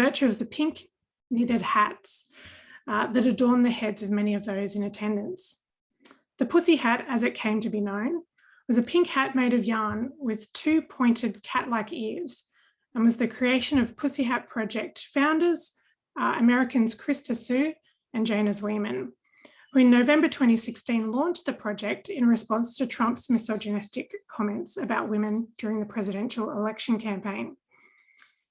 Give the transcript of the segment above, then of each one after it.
virtue of the pink knitted hats that adorn the heads of many of those in attendance. The pussy hat, as it came to be known, was a pink hat made of yarn with two pointed cat-like ears, and was the creation of Pussyhat Project founders, Americans Krista Sue and Jana Zweeman, who in November 2016 launched the project in response to Trump's misogynistic comments about women during the presidential election campaign.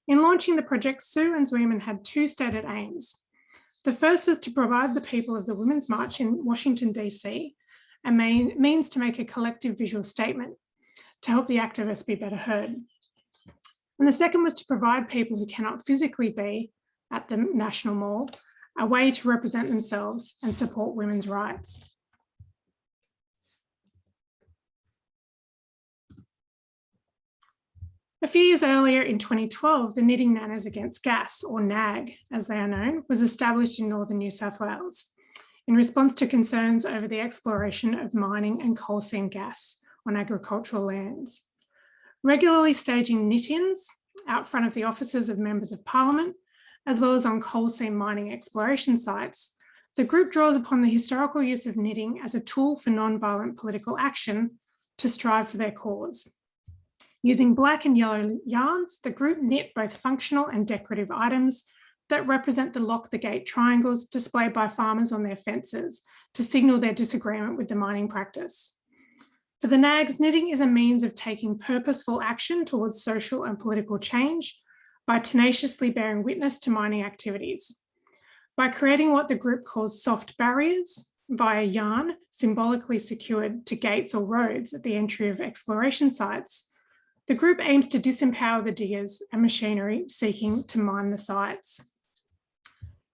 In launching the project, Sue and Zweeman had two stated aims. The first was to provide the people of the Women's March in Washington, DC, a means to make a collective visual statement to help the activists be better heard. And the second was to provide people who cannot physically be at the National Mall a way to represent themselves and support women's rights. A few years earlier in 2012, the Knitting Nanos Against Gas, or NAG as they are known, was established in northern New South Wales in response to concerns over the exploration of mining and coal seam gas on agricultural lands. Regularly staging knit-ins out front of the offices of members of Parliament, as well as on coal seam mining exploration sites, the group draws upon the historical use of knitting as a tool for non-violent political action to strive for their cause. Using black and yellow yarns, the group knit both functional and decorative items that represent the lock the gate triangles displayed by farmers on their fences to signal their disagreement with the mining practice. For the NAGs, knitting is a means of taking purposeful action towards social and political change by tenaciously bearing witness to mining activities. By creating what the group calls soft barriers via yarn symbolically secured to gates or roads at the entry of exploration sites, the group aims to disempower the diggers and machinery seeking to mine the sites.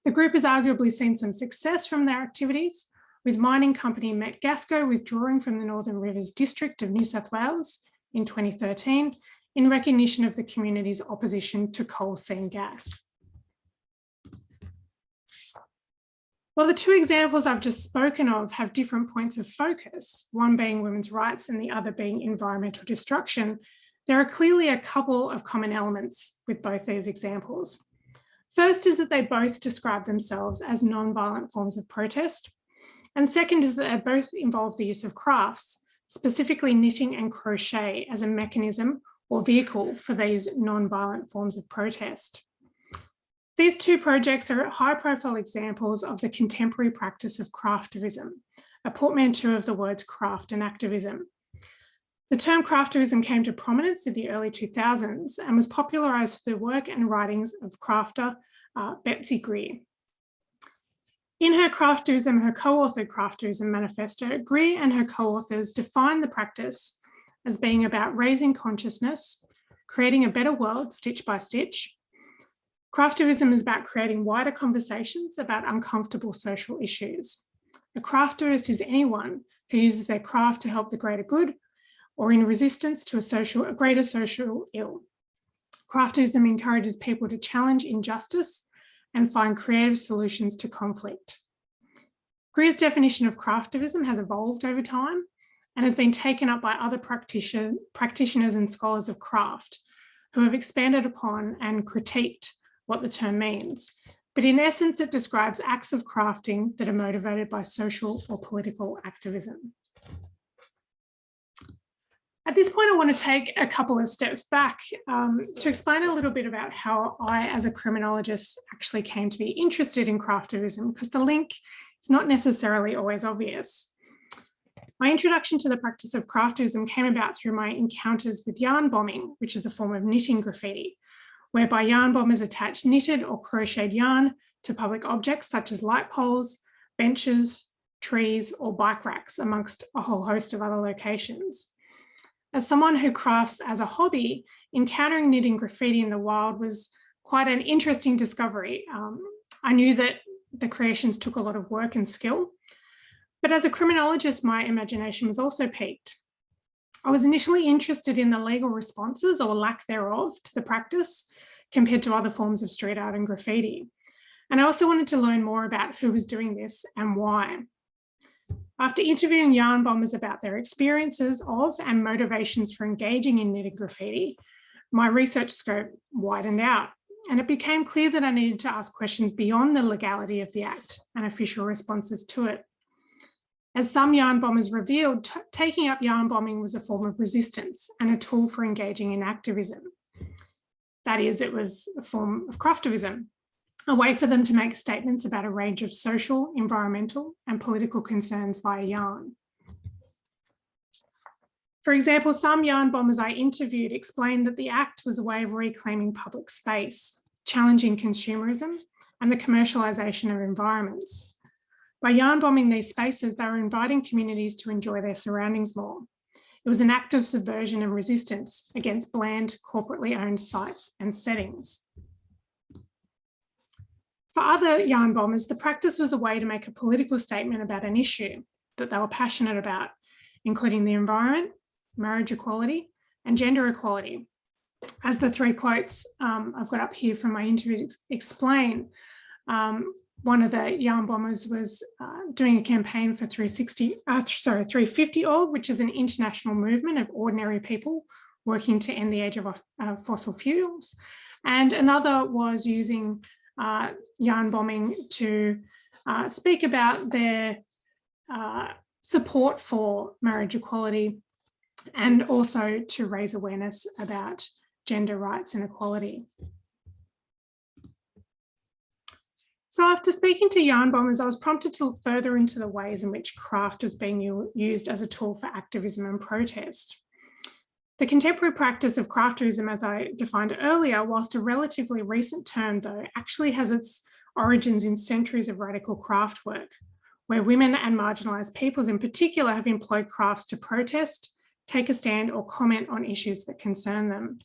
The group has arguably seen some success from their activities, with mining company Metgasco withdrawing from the Northern Rivers District of New South Wales in 2013 in recognition of the community's opposition to coal seam gas. While the two examples I've just spoken of have different points of focus, one being women's rights and the other being environmental destruction, there are clearly a couple of common elements with both these examples. First is that they both describe themselves as non-violent forms of protest. And second is that they both involve the use of crafts, specifically knitting and crochet as a mechanism or vehicle for these non-violent forms of protest. These two projects are high-profile examples of the contemporary practice of craftivism, a portmanteau of the words craft and activism. The term craftivism came to prominence in the early 2000s and was popularised through the work and writings of crafter Betsy Greer. In her Craftivism, her co-authored Craftivism manifesto, Greer and her co-authors define the practice as being about raising consciousness, creating a better world stitch by stitch. Craftivism is about creating wider conversations about uncomfortable social issues. A craftivist is anyone who uses their craft to help the greater good or in resistance to a greater social ill. Craftivism encourages people to challenge injustice and find creative solutions to conflict. Greer's definition of craftivism has evolved over time and has been taken up by other practitioners and scholars of craft who have expanded upon and critiqued what the term means. But in essence, it describes acts of crafting that are motivated by social or political activism. At this point, I want to take a couple of steps back to explain a little bit about how I, as a criminologist, actually came to be interested in craftivism, because the link is not necessarily always obvious. My introduction to the practice of craftivism came about through my encounters with yarn bombing, which is a form of knitting graffiti, whereby yarn bombers attach knitted or crocheted yarn to public objects such as light poles, benches, trees, or bike racks, amongst a whole host of other locations. As someone who crafts as a hobby, encountering knitting graffiti in the wild was quite an interesting discovery. I knew that the creations took a lot of work and skill, but as a criminologist, my imagination was also piqued. I was initially interested in the legal responses or lack thereof to the practice compared to other forms of street art and graffiti. And I also wanted to learn more about who was doing this and why. After interviewing yarn bombers about their experiences of and motivations for engaging in knitting graffiti, my research scope widened out. and it became clear that I needed to ask questions beyond the legality of the act and official responses to it. As some yarn bombers revealed, taking up yarn bombing was a form of resistance and a tool for engaging in activism. That is, it was a form of craftivism, a way for them to make statements about a range of social, environmental, and political concerns via yarn. For example, some yarn bombers I interviewed explained that the act was a way of reclaiming public space, challenging consumerism and the commercialisation of environments. By yarn bombing these spaces, they were inviting communities to enjoy their surroundings more. It was an act of subversion and resistance against bland, corporately owned sites and settings. For other yarn bombers, the practice was a way to make a political statement about an issue that they were passionate about, including the environment, marriage equality, and gender equality. As the three quotes I've got up here from my interview explain, one of the yarn bombers was doing a campaign for 350org, which is an international movement of ordinary people working to end the age of fossil fuels. And another was using yarn bombing to speak about their support for marriage equality and also to raise awareness about gender rights and equality. So after speaking to yarn bombers, I was prompted to look further into the ways in which craft was being used as a tool for activism and protest. The contemporary practice of craftivism, as I defined earlier, whilst a relatively recent term though, actually has its origins in centuries of radical craft work, where women and marginalised peoples in particular have employed crafts to protest, take a stand or comment on issues that concern them.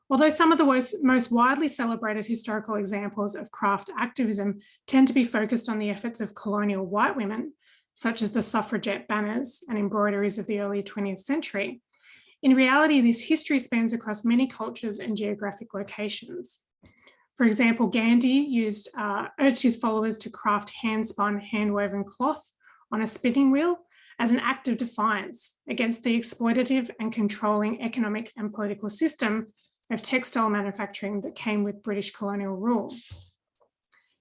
Although some of the most widely celebrated historical examples of craft activism tend to be focused on the efforts of colonial white women, such as the suffragette banners and embroideries of the early 20th century, in reality, this history spans across many cultures and geographic locations. For example, Gandhi urged his followers to craft hand-spun, hand-woven cloth on a spinning wheel as an act of defiance against the exploitative and controlling economic and political system of textile manufacturing that came with British colonial rule.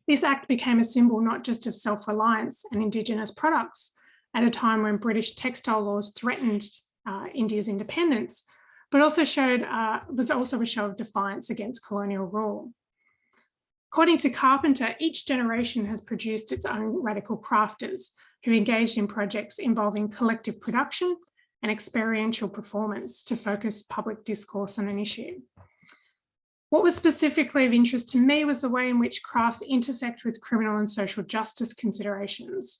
This act became a symbol not just of self-reliance and Indigenous products at a time when British textile laws threatened India's independence, but also was also a show of defiance against colonial rule. According to Carpenter, each generation has produced its own radical crafters who engaged in projects involving collective production and experiential performance to focus public discourse on an issue. What was specifically of interest to me was the way in which crafts intersect with criminal and social justice considerations.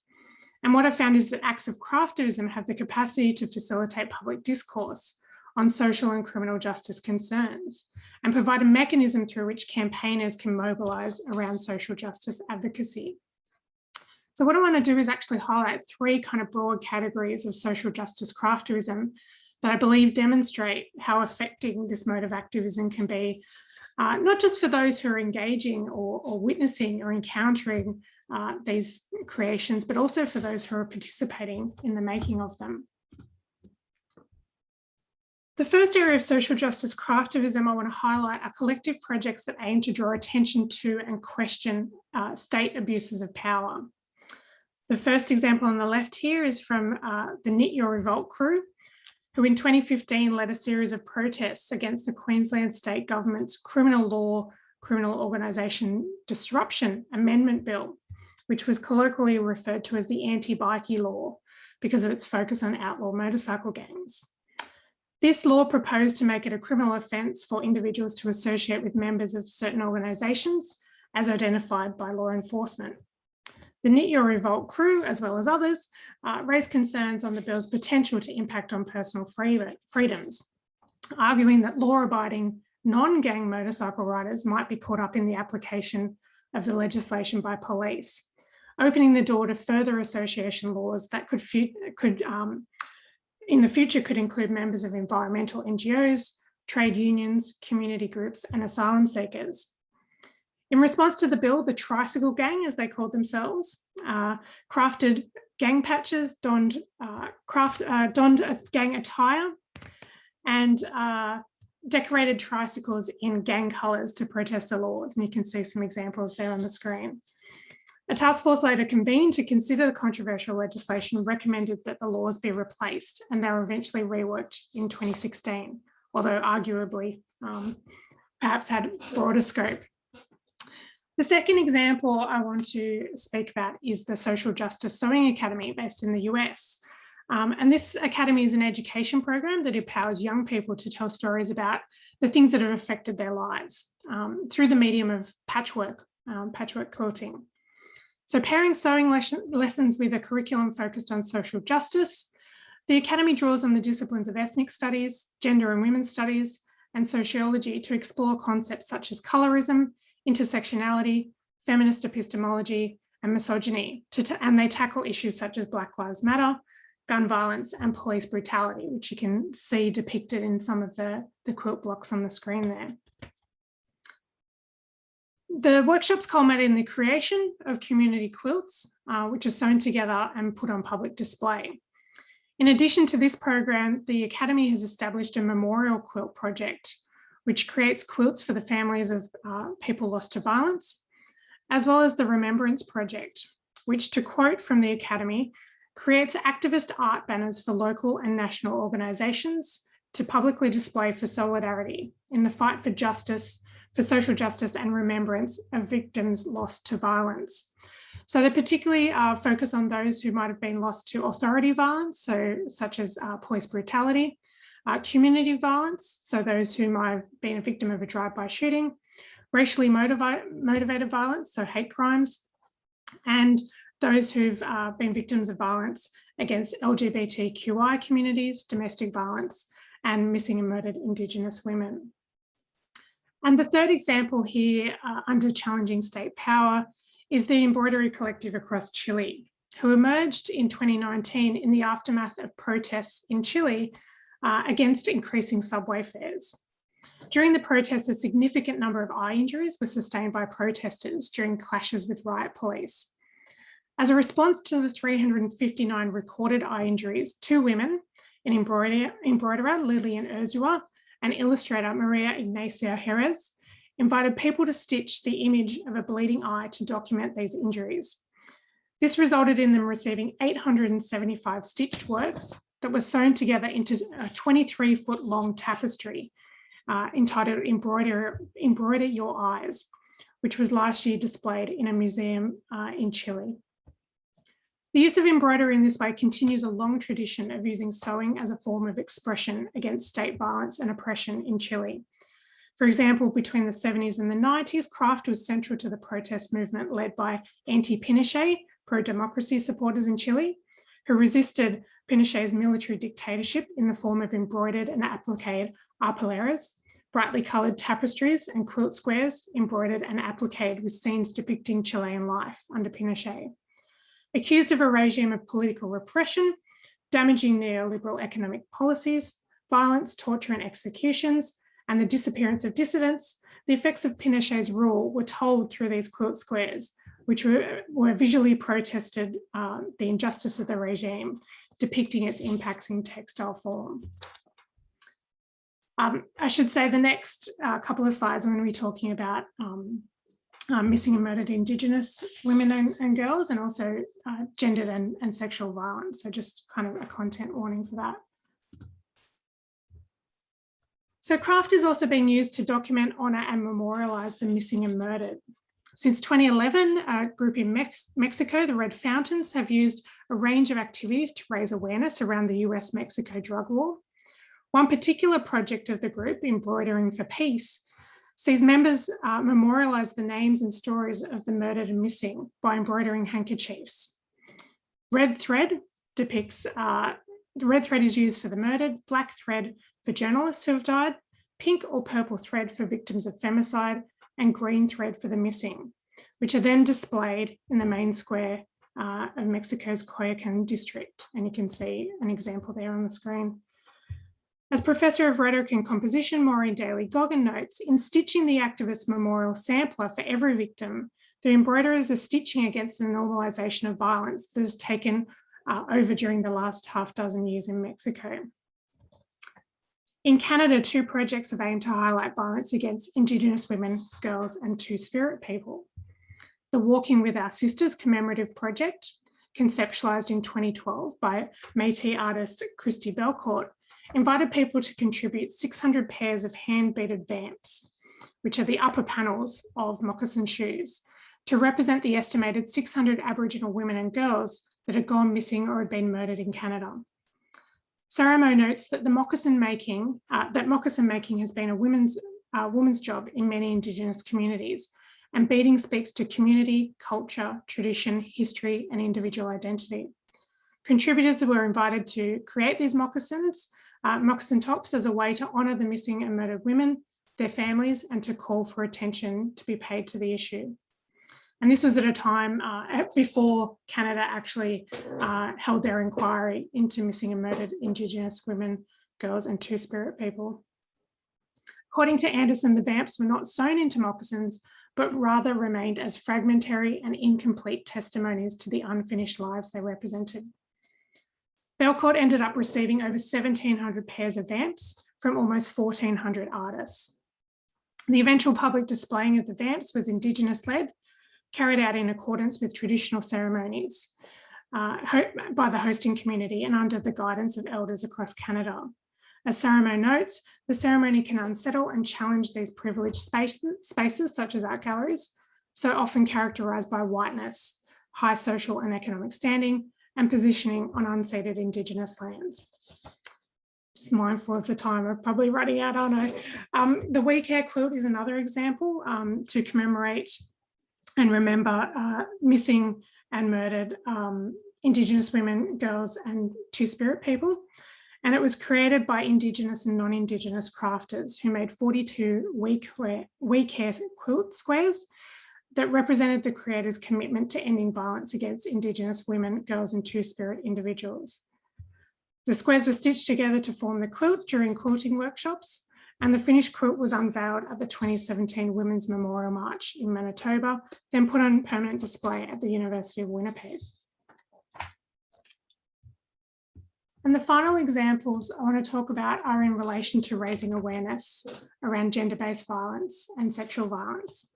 And what I found is that acts of craftivism have the capacity to facilitate public discourse on social and criminal justice concerns and provide a mechanism through which campaigners can mobilise around social justice advocacy. So what I want to do is actually highlight three kind of broad categories of social justice craftivism that I believe demonstrate how effective this mode of activism can be, not just for those who are engaging or witnessing or encountering these creations, but also for those who are participating in the making of them. The first area of social justice craftivism I want to highlight are collective projects that aim to draw attention to and question state abuses of power. The first example on the left here is from the Knit Your Revolt crew, who in 2015 led a series of protests against the Queensland State Government's Criminal Law, Criminal Organisation Disruption Amendment Bill, which was colloquially referred to as the anti-bikie law because of its focus on outlaw motorcycle gangs. This law proposed to make it a criminal offence for individuals to associate with members of certain organisations as identified by law enforcement. The Knit Your Revolt crew, as well as others, raised concerns on the bill's potential to impact on personal freedoms, arguing that law-abiding non-gang motorcycle riders might be caught up in the application of the legislation by police, opening the door to further association laws that could in the future could include members of environmental NGOs, trade unions, community groups, and asylum seekers. In response to the bill, the Tricycle Gang, as they called themselves, crafted gang patches, donned gang attire, and decorated tricycles in gang colours to protest the laws, and you can see some examples there on the screen. A task force later convened to consider the controversial legislation and recommended that the laws be replaced, and they were eventually reworked in 2016, although arguably perhaps had broader scope. The second example I want to speak about is the Social Justice Sewing Academy based in the US. And this academy is an education program that empowers young people to tell stories about the things that have affected their lives through the medium of patchwork quilting. So pairing sewing lessons with a curriculum focused on social justice, the Academy draws on the disciplines of ethnic studies, gender and women's studies, and sociology to explore concepts such as colorism, intersectionality, feminist epistemology, and misogyny, and they tackle issues such as Black Lives Matter, gun violence, and police brutality, which you can see depicted in some of the quilt blocks on the screen there. The workshops culminated in the creation of community quilts, which are sewn together and put on public display. In addition to this program, the Academy has established a memorial quilt project, which creates quilts for the families of people lost to violence, as well as the Remembrance Project, which, to quote from the Academy, creates activist art banners for local and national organisations to publicly display for solidarity in the fight for justice, for social justice and remembrance of victims lost to violence. So they particularly focus on those who might have been lost to authority violence, such as police brutality, community violence, so those who might have been a victim of a drive-by shooting, racially motivated violence, so hate crimes, and those who've been victims of violence against LGBTQI communities, domestic violence, and missing and murdered Indigenous women. And the third example here under challenging state power is the embroidery collective across Chile, who emerged in 2019 in the aftermath of protests in Chile against increasing subway fares. During the protests, a significant number of eye injuries were sustained by protesters during clashes with riot police. As a response to the 359 recorded eye injuries, 2 women, an embroiderer, Lillian Urzua, and illustrator Maria Ignacia Jerez, invited people to stitch the image of a bleeding eye to document these injuries. This resulted in them receiving 875 stitched works that were sewn together into a 23-foot long tapestry entitled Embroider Your Eyes, which was last year displayed in a museum in Chile. The use of embroidery in this way continues a long tradition of using sewing as a form of expression against state violence and oppression in Chile. For example, between the 70s and the 90s, craft was central to the protest movement led by anti-Pinochet, pro-democracy supporters in Chile, who resisted Pinochet's military dictatorship in the form of embroidered and appliqued arpilleras, brightly coloured tapestries and quilt squares embroidered and appliqued with scenes depicting Chilean life under Pinochet. Accused of a regime of political repression, damaging neoliberal economic policies, violence, torture and executions, and the disappearance of dissidents, the effects of Pinochet's rule were told through these quilt squares, which were visually protested the injustice of the regime, depicting its impacts in textile form. I should say the next couple of slides, I'm going to be talking about missing and murdered Indigenous women and girls, and also gendered and sexual violence. So just kind of a content warning for that. So craft is also being used to document, honour and memorialise the missing and murdered. Since 2011, a group in Mexico, the Red Fountains, have used a range of activities to raise awareness around the US-Mexico drug war. One particular project of the group, Embroidering for Peace, sees members memorialise the names and stories of the murdered and missing by embroidering handkerchiefs. Red thread depicts, the red thread is used for the murdered, black thread for journalists who have died, pink or purple thread for victims of femicide, and green thread for the missing, which are then displayed in the main square of Mexico's Coyoacan district. And you can see an example there on the screen. As Professor of Rhetoric and Composition, Maureen Daly-Goggin notes, in stitching the activist memorial sampler for every victim, the embroiderers are stitching against the normalisation of violence that has taken over during the last half dozen years in Mexico. In Canada, 2 projects have aimed to highlight violence against Indigenous women, girls, and Two-Spirit people. The Walking with Our Sisters commemorative project, conceptualised in 2012 by Métis artist Christy Belcourt, invited people to contribute 600 pairs of hand-beaded vamps, which are the upper panels of moccasin shoes, to represent the estimated 600 Aboriginal women and girls that had gone missing or had been murdered in Canada. Saramo notes that moccasin making has been a woman's job in many Indigenous communities, and beading speaks to community, culture, tradition, history, and individual identity. Contributors were invited to create these moccasin tops as a way to honour the missing and murdered women, their families, and to call for attention to be paid to the issue. And this was at a time before Canada actually held their inquiry into missing and murdered Indigenous women, girls, and Two-Spirit people. According to Anderson, the vamps were not sewn into moccasins, but rather remained as fragmentary and incomplete testimonies to the unfinished lives they represented. Belcourt ended up receiving over 1,700 pairs of vamps from almost 1,400 artists. The eventual public displaying of the vamps was Indigenous-led, carried out in accordance with traditional ceremonies by the hosting community and under the guidance of elders across Canada. As Saramo notes, the ceremony can unsettle and challenge these privileged spaces such as art galleries, so often characterised by whiteness, high social and economic standing, and positioning on unceded Indigenous lands. Just mindful of the time, I'm probably running out, aren't I? The We Care quilt is another example to commemorate and remember missing and murdered Indigenous women, girls, and Two-Spirit people. And it was created by Indigenous and non-Indigenous crafters who made 42 We Care quilt squares that represented the creators' commitment to ending violence against Indigenous women, girls, and Two-Spirit individuals. The squares were stitched together to form the quilt during quilting workshops, and the finished quilt was unveiled at the 2017 Women's Memorial March in Manitoba, then put on permanent display at the University of Winnipeg. And the final examples I want to talk about are in relation to raising awareness around gender-based violence and sexual violence.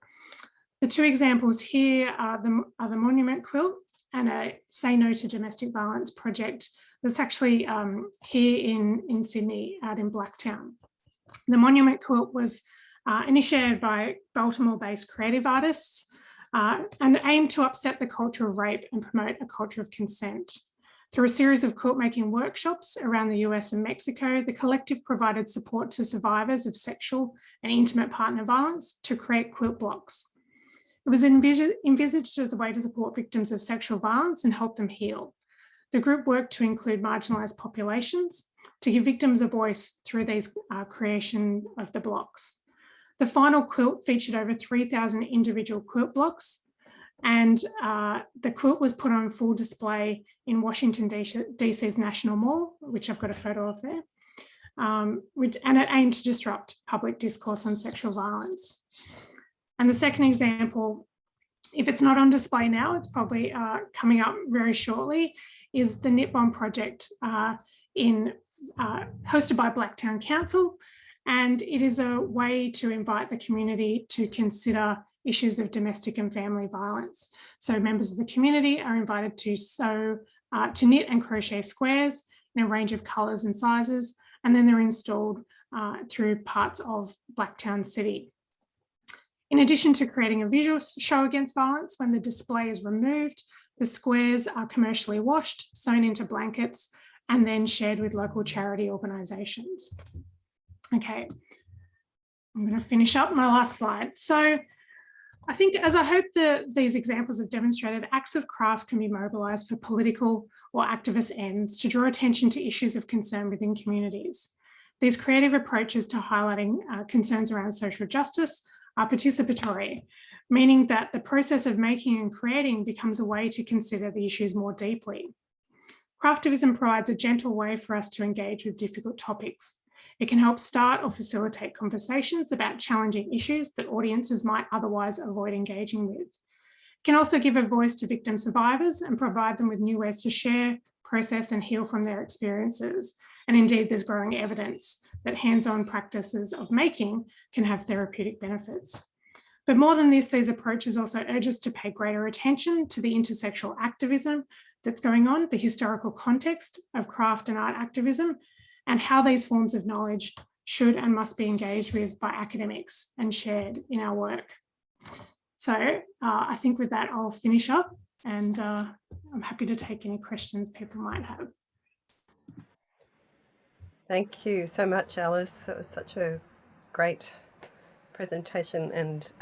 The 2 examples here are the Monument Quilt and a Say No to Domestic Violence project that's actually here in Sydney, out in Blacktown. The Monument Quilt was initiated by Baltimore-based creative artists and aimed to upset the culture of rape and promote a culture of consent. Through a series of quilt making workshops around the US and Mexico, the collective provided support to survivors of sexual and intimate partner violence to create quilt blocks. It was envisaged as a way to support victims of sexual violence and help them heal. The group worked to include marginalised populations to give victims a voice through these creation of the blocks. The final quilt featured over 3,000 individual quilt blocks, and the quilt was put on full display in Washington DC's National Mall, which I've got a photo of there, and it aimed to disrupt public discourse on sexual violence. And the second example, if it's not on display now, it's probably coming up very shortly, is the Knit Bomb project hosted by Blacktown Council. And it is a way to invite the community to consider issues of domestic and family violence. So members of the community are invited to knit and crochet squares in a range of colours and sizes, and then they're installed through parts of Blacktown City. In addition to creating a visual show against violence, when the display is removed, the squares are commercially washed, sewn into blankets, and then shared with local charity organisations. Okay, I'm going to finish up my last slide. So I think, as I hope these examples have demonstrated, acts of craft can be mobilised for political or activist ends to draw attention to issues of concern within communities. These creative approaches to highlighting concerns around social justice are participatory, meaning that the process of making and creating becomes a way to consider the issues more deeply. Craftivism provides a gentle way for us to engage with difficult topics. It can help start or facilitate conversations about challenging issues that audiences might otherwise avoid engaging with. It can also give a voice to victim survivors and provide them with new ways to share, process, and heal from their experiences. And indeed, there's growing evidence that hands-on practices of making can have therapeutic benefits. But more than this, these approaches also urge us to pay greater attention to the intersectional activism that's going on, the historical context of craft and art activism, and how these forms of knowledge should and must be engaged with by academics and shared in our work. So I think with that, I'll finish up, and I'm happy to take any questions people might have. Thank you so much, Alice. That was such a great presentation, and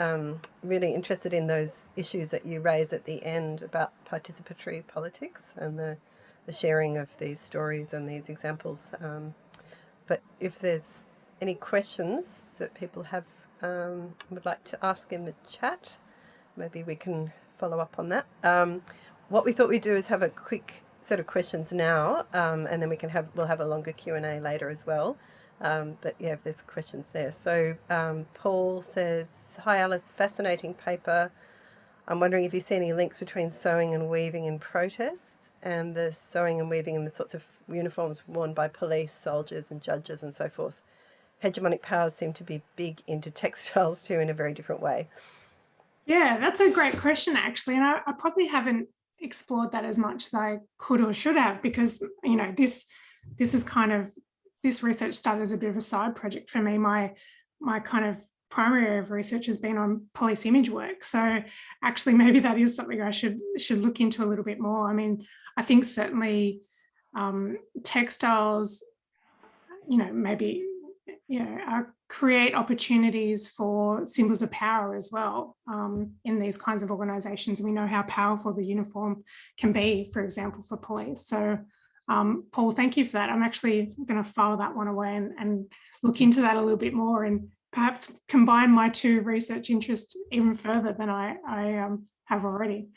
really interested in those issues that you raised at the end about participatory politics and the sharing of these stories and these examples. But if there's any questions that people have would like to ask in the chat, maybe we can follow up on that. What we thought we'd do is have a quick set of questions now, and then we'll have a longer Q&A later as well. But yeah, if there's questions there. So Paul says, hi Alice, fascinating paper. I'm wondering if you see any links between sewing and weaving in protests and the sewing and weaving in the sorts of uniforms worn by police, soldiers and judges and so forth. Hegemonic powers seem to be big into textiles too in a very different way. Yeah, that's a great question, actually. And I probably haven't explored that as much as I could or should have, because, you know, this research started as a bit of a side project for me. My kind of primary area of research has been on police image work. So actually, maybe that is something I should look into a little bit more. I mean, I think certainly textiles, you know, maybe, you know, create opportunities for symbols of power as well in these kinds of organisations. We know how powerful the uniform can be, for example, for police. So Paul, thank you for that. I'm actually going to file that one away and look into that a little bit more, and perhaps combine my two research interests even further than I have already.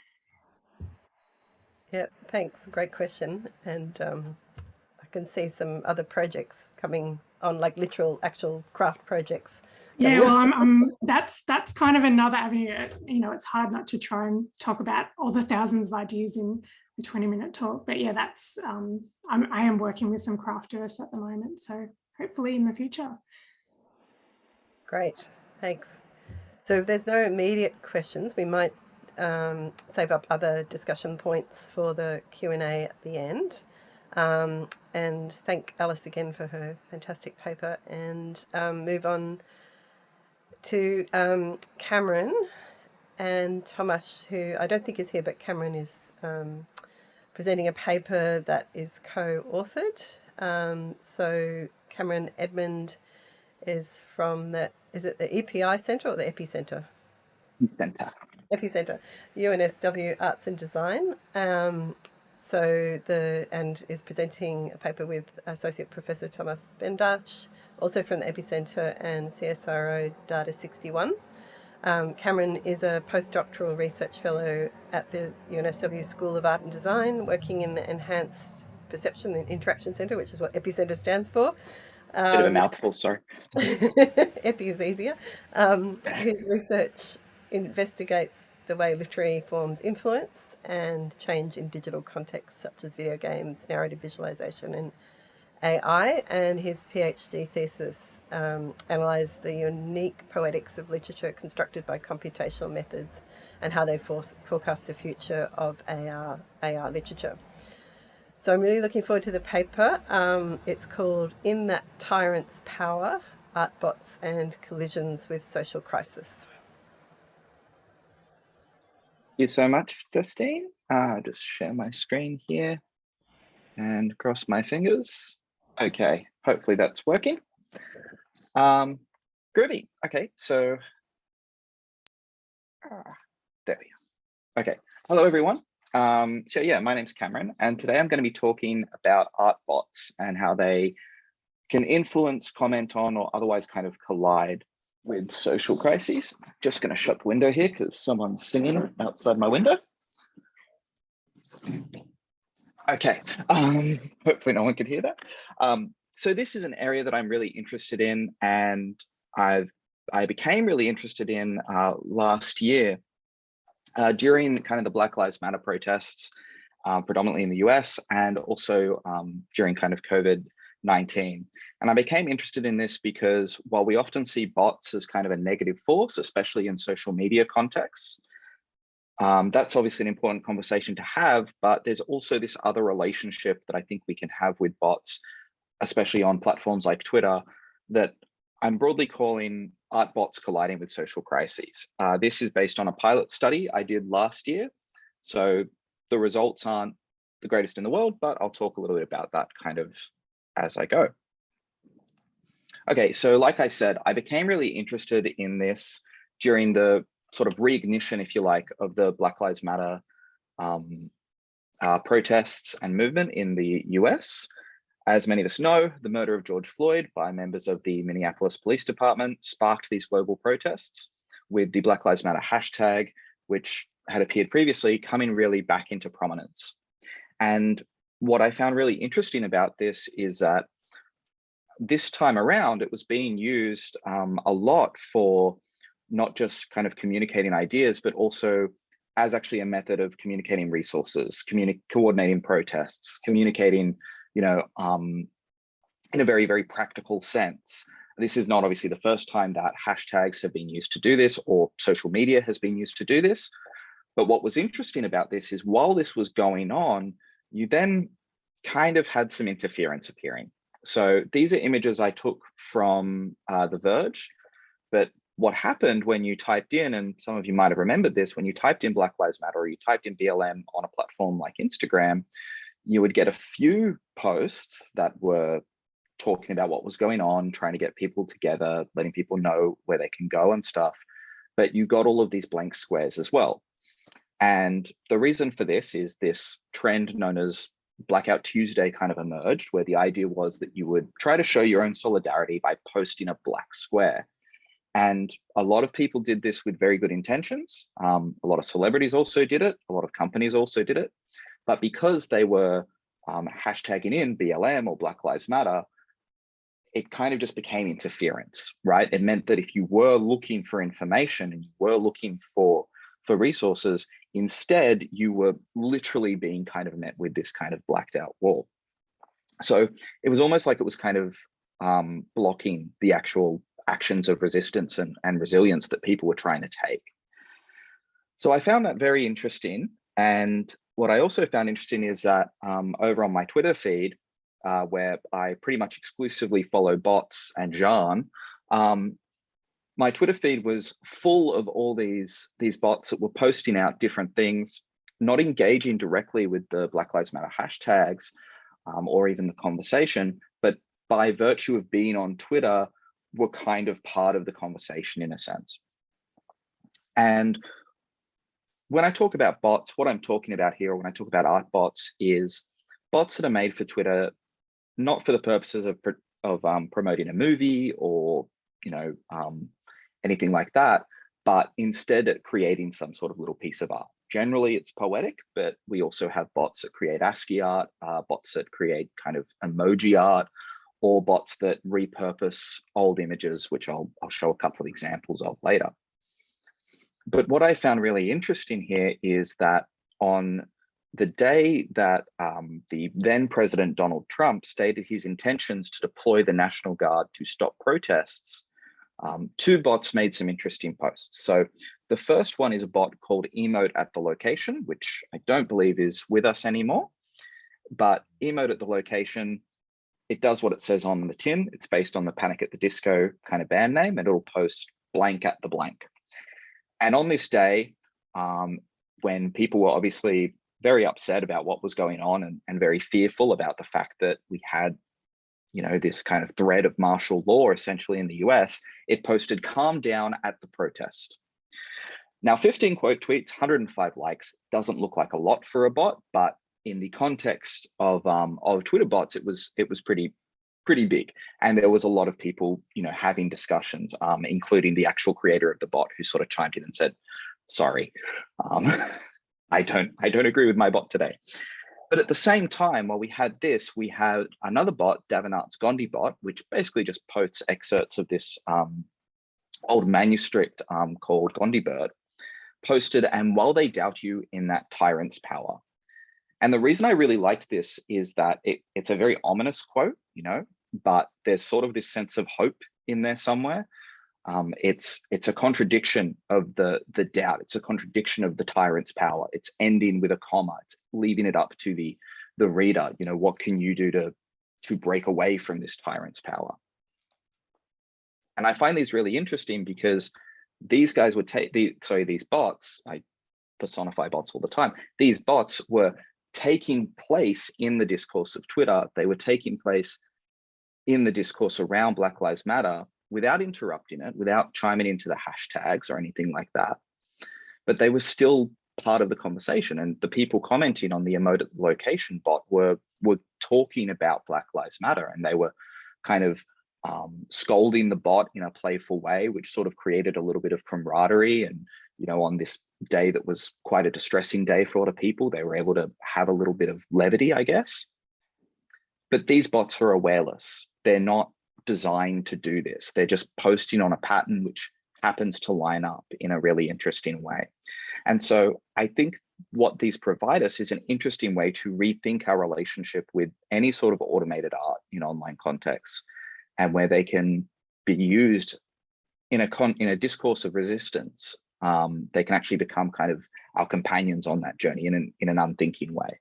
Yeah, thanks. Great question. And I can see some other projects coming on, like literal, actual craft projects. Yeah, well, that's kind of another avenue. You know, it's hard not to try and talk about all the thousands of ideas in a 20-minute talk. But yeah, that's I am working with some crafters at the moment, so hopefully in the future. Great, thanks. So if there's no immediate questions, we might save up other discussion points for the Q&A at the end. And thank Alice again for her fantastic paper, and move on to Cameron and Thomas, who I don't think is here, but Cameron is presenting a paper that is co-authored. So Cameron Edmund is from is it the EPI Centre or the Epicenter? Epicenter, UNSW Arts and Design. And is presenting a paper with Associate Professor Thomas Bendach, also from the Epicenter and CSIRO Data 61. Cameron is a postdoctoral research fellow at the UNSW School of Art and Design, working in the Enhanced Perception and Interaction Centre, which is what Epicenter stands for. Bit of a mouthful, sorry. Epi is easier. His research investigates the way literary forms influence and change in digital contexts such as video games, narrative visualization and AI, and his PhD thesis analysed the unique poetics of literature constructed by computational methods and how they forecast the future of AR literature. So I'm really looking forward to the paper. It's called In That Tyrant's Power, Artbots and Collisions with Social Crisis. Thank you so much, Justine. Just share my screen here and cross my fingers. Okay, hopefully that's working. Groovy. Okay, so there we go. Okay, hello everyone. So yeah, my name's Cameron, and today I'm going to be talking about Artbots and how they can influence, comment on, or otherwise kind of collide with social crises. Just going to shut the window here because someone's singing outside my window. Okay, hopefully no one can hear that. So this is an area that I'm really interested in, and I became really interested in last year during kind of the Black Lives Matter protests, predominantly in the US, and also during kind of COVID-19 19. And I became interested in this because while we often see bots as kind of a negative force, especially in social media contexts, that's obviously an important conversation to have, but there's also this other relationship that I think we can have with bots, especially on platforms like Twitter, that I'm broadly calling Artbots colliding with social crises. This is based on a pilot study I did last year. So the results aren't the greatest in the world, but I'll talk a little bit about that kind of as I go. Okay, so like I said, I became really interested in this during the sort of reignition, if you like, of the Black Lives Matter protests and movement in the US. As many of us know, the murder of George Floyd by members of the Minneapolis Police Department sparked these global protests, with the Black Lives Matter hashtag, which had appeared previously, coming really back into prominence. And what I found really interesting about this is that this time around, it was being used a lot for not just kind of communicating ideas, but also as actually a method of communicating resources, coordinating protests, communicating, you know, in a very, very practical sense. This is not obviously the first time that hashtags have been used to do this, or social media has been used to do this. But what was interesting about this is while this was going on, you then kind of had some interference appearing. So these are images I took from The Verge, but what happened when you typed in, and some of you might have remembered this, when you typed in Black Lives Matter or you typed in BLM on a platform like Instagram, you would get a few posts that were talking about what was going on, trying to get people together, letting people know where they can go and stuff. But you got all of these blank squares as well. And the reason for this is this trend known as Blackout Tuesday kind of emerged, where the idea was that you would try to show your own solidarity by posting a black square. And a lot of people did this with very good intentions. A lot of celebrities also did it. A lot of companies also did it. But because they were hashtagging in BLM or Black Lives Matter, it kind of just became interference, right? It meant that if you were looking for information and you were looking for resources, instead you were literally being kind of met with this kind of blacked out wall. So it was almost like it was kind of blocking the actual actions of resistance and resilience that people were trying to take. So I found that very interesting. And what I also found interesting is that over on my Twitter feed, where I pretty much exclusively follow bots and Jean, my Twitter feed was full of all these bots that were posting out different things, not engaging directly with the Black Lives Matter hashtags or even the conversation, but by virtue of being on Twitter, were kind of part of the conversation in a sense. And when I talk about bots, what I'm talking about here, when I talk about Artbots, is bots that are made for Twitter, not for the purposes of promoting a movie or anything like that, but instead at creating some sort of little piece of art. Generally, it's poetic, but we also have bots that create ASCII art, bots that create kind of emoji art, or bots that repurpose old images, which I'll show a couple of examples of later. But what I found really interesting here is that on the day that the then President Donald Trump stated his intentions to deploy the National Guard to stop protests, two bots made some interesting posts. So the first one is a bot called Emote at the Location, which I don't believe is with us anymore. But Emote at the Location, it does what it says on the tin. It's based on the Panic at the Disco kind of band name, and it'll post blank at the blank. And on this day, when people were obviously very upset about what was going on and very fearful about the fact that we had, this kind of threat of martial law essentially in the US, it posted "calm down at the protest." Now, 15 quote tweets, 105 likes doesn't look like a lot for a bot, but in the context of Twitter bots, it was pretty big, and there was a lot of people having discussions, including the actual creator of the bot, who sort of chimed in and said, "Sorry, I don't agree with my bot today." But at the same time, while we had this, we had another bot, Davenart's Gandhi bot, which basically just posts excerpts of this old manuscript called Gandhi Bird, posted, "And while they doubt you in that tyrant's power." And the reason I really liked this is that it's a very ominous quote, but there's sort of this sense of hope in there somewhere. It's a contradiction of the doubt. It's a contradiction of the tyrant's power. It's ending with a comma. It's leaving it up to the reader. You know, what can you do to break away from this tyrant's power? And I find these really interesting because these guys would take these bots. I personify bots all the time. These bots were taking place in the discourse of Twitter. They were taking place in the discourse around Black Lives Matter without interrupting it, without chiming into the hashtags or anything like that. But they were still part of the conversation. And the people commenting on the emote location bot were talking about Black Lives Matter, and they were kind of scolding the bot in a playful way, which sort of created a little bit of camaraderie. And, you know, on this day that was quite a distressing day for a lot of people, they were able to have a little bit of levity, I guess. But these bots are awareless. They're not designed to do this. They're just posting on a pattern which happens to line up in a really interesting way. And so I think what these provide us is an interesting way to rethink our relationship with any sort of automated art in online contexts, and where they can be used in a discourse of resistance. They can actually become kind of our companions on that journey in an unthinking way.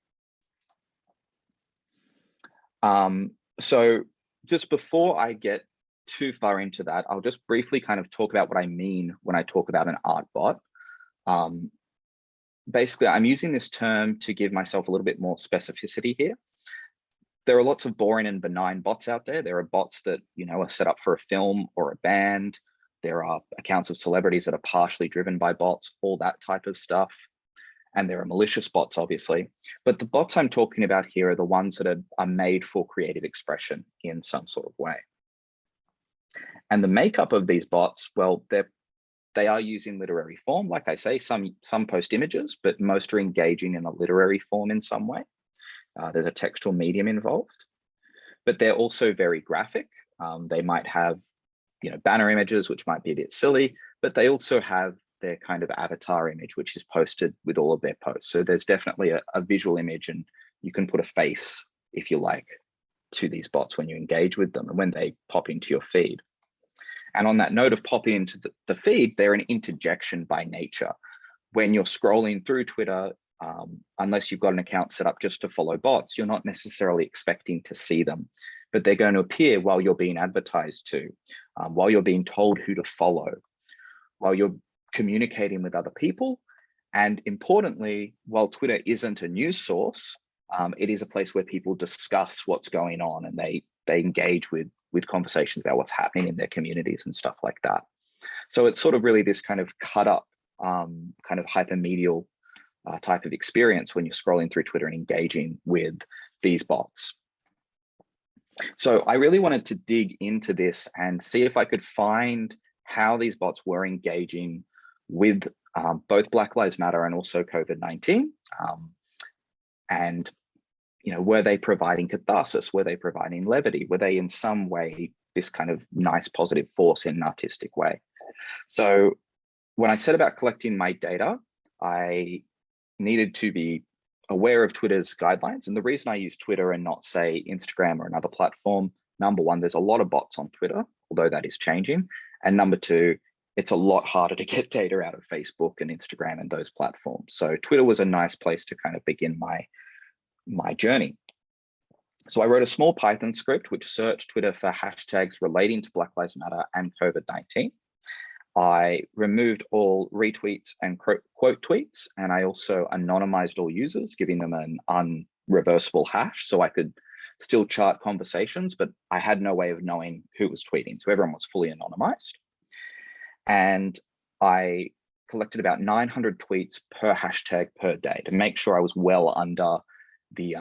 So just before I get too far into that, I'll just briefly kind of talk about what I mean when I talk about an art bot. Basically, I'm using this term to give myself a little bit more specificity here. There are lots of boring and benign bots out there. There are bots that, you know, are set up for a film or a band. There are accounts of celebrities that are partially driven by bots, all that type of stuff. And there are malicious bots, obviously. But the bots I'm talking about here are the ones that are made for creative expression in some sort of way. And the makeup of these bots, well, they are using literary form. Like I say, some post images, but most are engaging in a literary form in some way. There's a textual medium involved, but they're also very graphic. They might have, you know, banner images, which might be a bit silly, but they also have their kind of avatar image, which is posted with all of their posts. So there's definitely a visual image, and you can put a face, if you like, to these bots when you engage with them and when they pop into your feed. And on that note of popping into the feed, they're an interjection by nature. When you're scrolling through Twitter, unless you've got an account set up just to follow bots, you're not necessarily expecting to see them, but they're going to appear while you're being advertised to, while you're being told who to follow, while you're communicating with other people. And importantly, while Twitter isn't a news source, it is a place where people discuss what's going on, and they engage with conversations about what's happening in their communities and stuff like that. So it's sort of really this kind of cut up, kind of hypermedial type of experience when you're scrolling through Twitter and engaging with these bots. So I really wanted to dig into this and see if I could find how these bots were engaging with both Black Lives Matter and also COVID-19. And, you know, were they providing catharsis? Were they providing levity? Were they in some way this kind of nice positive force in an artistic way? So when I set about collecting my data, I needed to be aware of Twitter's guidelines. And the reason I use Twitter and not, say, Instagram or another platform, number one, there's a lot of bots on Twitter, although that is changing. And number two, it's a lot harder to get data out of Facebook and Instagram and those platforms. So Twitter was a nice place to kind of begin my journey. So I wrote a small Python script which searched Twitter for hashtags relating to Black Lives Matter and COVID-19. I removed all retweets and quote tweets, and I also anonymized all users, giving them an unreversible hash so I could still chart conversations, but I had no way of knowing who was tweeting. So everyone was fully anonymized. And I collected about 900 tweets per hashtag per day to make sure I was well under the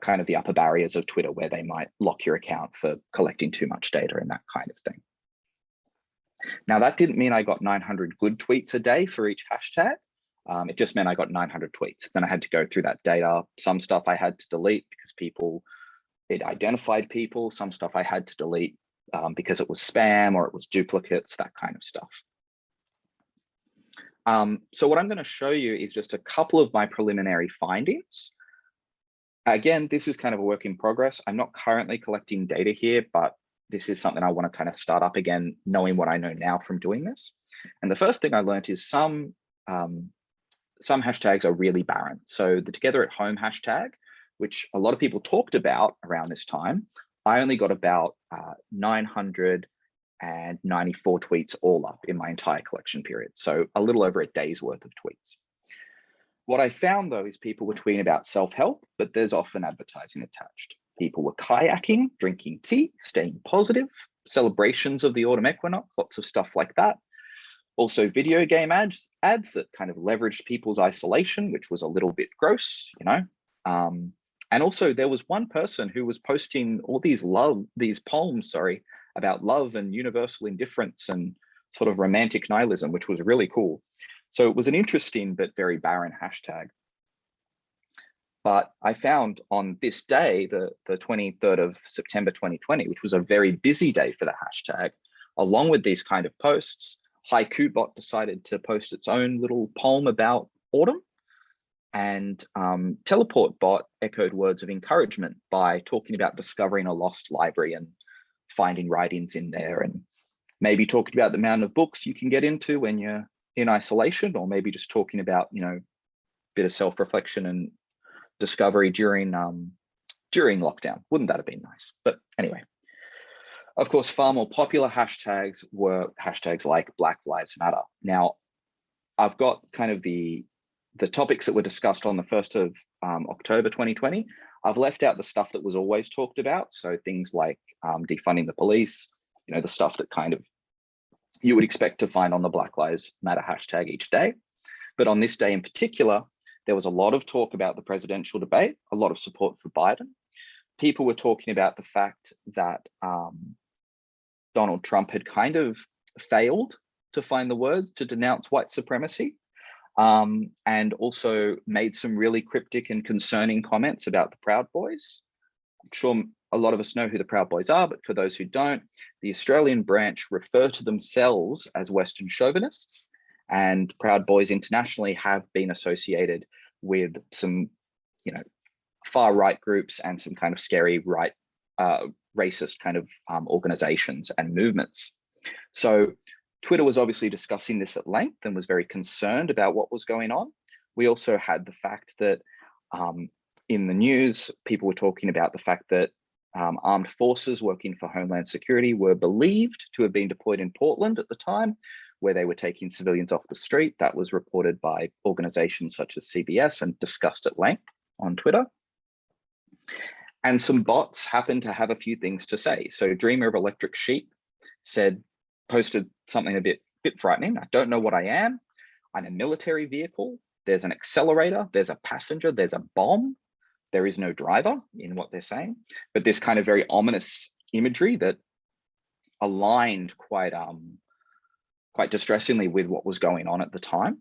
kind of the upper barriers of Twitter, where they might lock your account for collecting too much data and that kind of thing. Now, that didn't mean I got 900 good tweets a day for each hashtag. It just meant I got 900 tweets. Then I had to go through that data. Some stuff I had to delete because it identified people. Some stuff I had to delete because it was spam or it was duplicates, that kind of stuff. So what I'm going to show you is just a couple of my preliminary findings. Again, this is kind of a work in progress. I'm not currently collecting data here, but this is something I want to kind of start up again, knowing what I know now from doing this. And the first thing I learned is some hashtags are really barren. So the Together at Home hashtag, which a lot of people talked about around this time, I only got about 994 tweets all up in my entire collection period. So a little over a day's worth of tweets. What I found though is people were tweeting about self-help, but there's often advertising attached. People were kayaking, drinking tea, staying positive, celebrations of the autumn equinox, lots of stuff like that. Also video game ads that kind of leveraged people's isolation, which was a little bit gross, you know. And also there was one person who was posting all these poems, about love and universal indifference and sort of romantic nihilism, which was really cool. So it was an interesting but very barren hashtag. But I found on this day, the 23rd of September 2020, which was a very busy day for the hashtag, along with these kind of posts, HaikuBot decided to post its own little poem about autumn, and TeleportBot echoed words of encouragement by talking about discovering a lost library and finding writings in there, and maybe talking about the amount of books you can get into when you're in isolation, or maybe just talking about, you know, a bit of self-reflection and discovery during lockdown. Wouldn't that have been nice? But anyway, of course, far more popular hashtags were hashtags like Black Lives Matter. Now, I've got kind of the topics that were discussed on the 1st of October 2020. I've left out the stuff that was always talked about. So things like defunding the police, you know, the stuff that kind of you would expect to find on the Black Lives Matter hashtag each day. But on this day in particular, there was a lot of talk about the presidential debate, a lot of support for Biden. People were talking about the fact that Donald Trump had kind of failed to find the words to denounce white supremacy, and also made some really cryptic and concerning comments about the Proud Boys. I'm sure a lot of us know who the Proud Boys are, but for those who don't, the Australian branch refer to themselves as Western chauvinists, and Proud Boys internationally have been associated with some, you know, far right groups and some kind of scary right, racist kind of organizations and movements. So Twitter was obviously discussing this at length and was very concerned about what was going on. We also had the fact that in the news, people were talking about the fact that armed forces working for Homeland Security were believed to have been deployed in Portland at the time, where they were taking civilians off the street. That was reported by organizations such as CBS and discussed at length on Twitter. And some bots happened to have a few things to say. So Dreamer of Electric Sheep posted something a bit frightening. I don't know what I am. I'm a military vehicle. There's an accelerator, there's a passenger, there's a bomb. There is no driver in what they're saying, but this kind of very ominous imagery that aligned quite distressingly with what was going on at the time.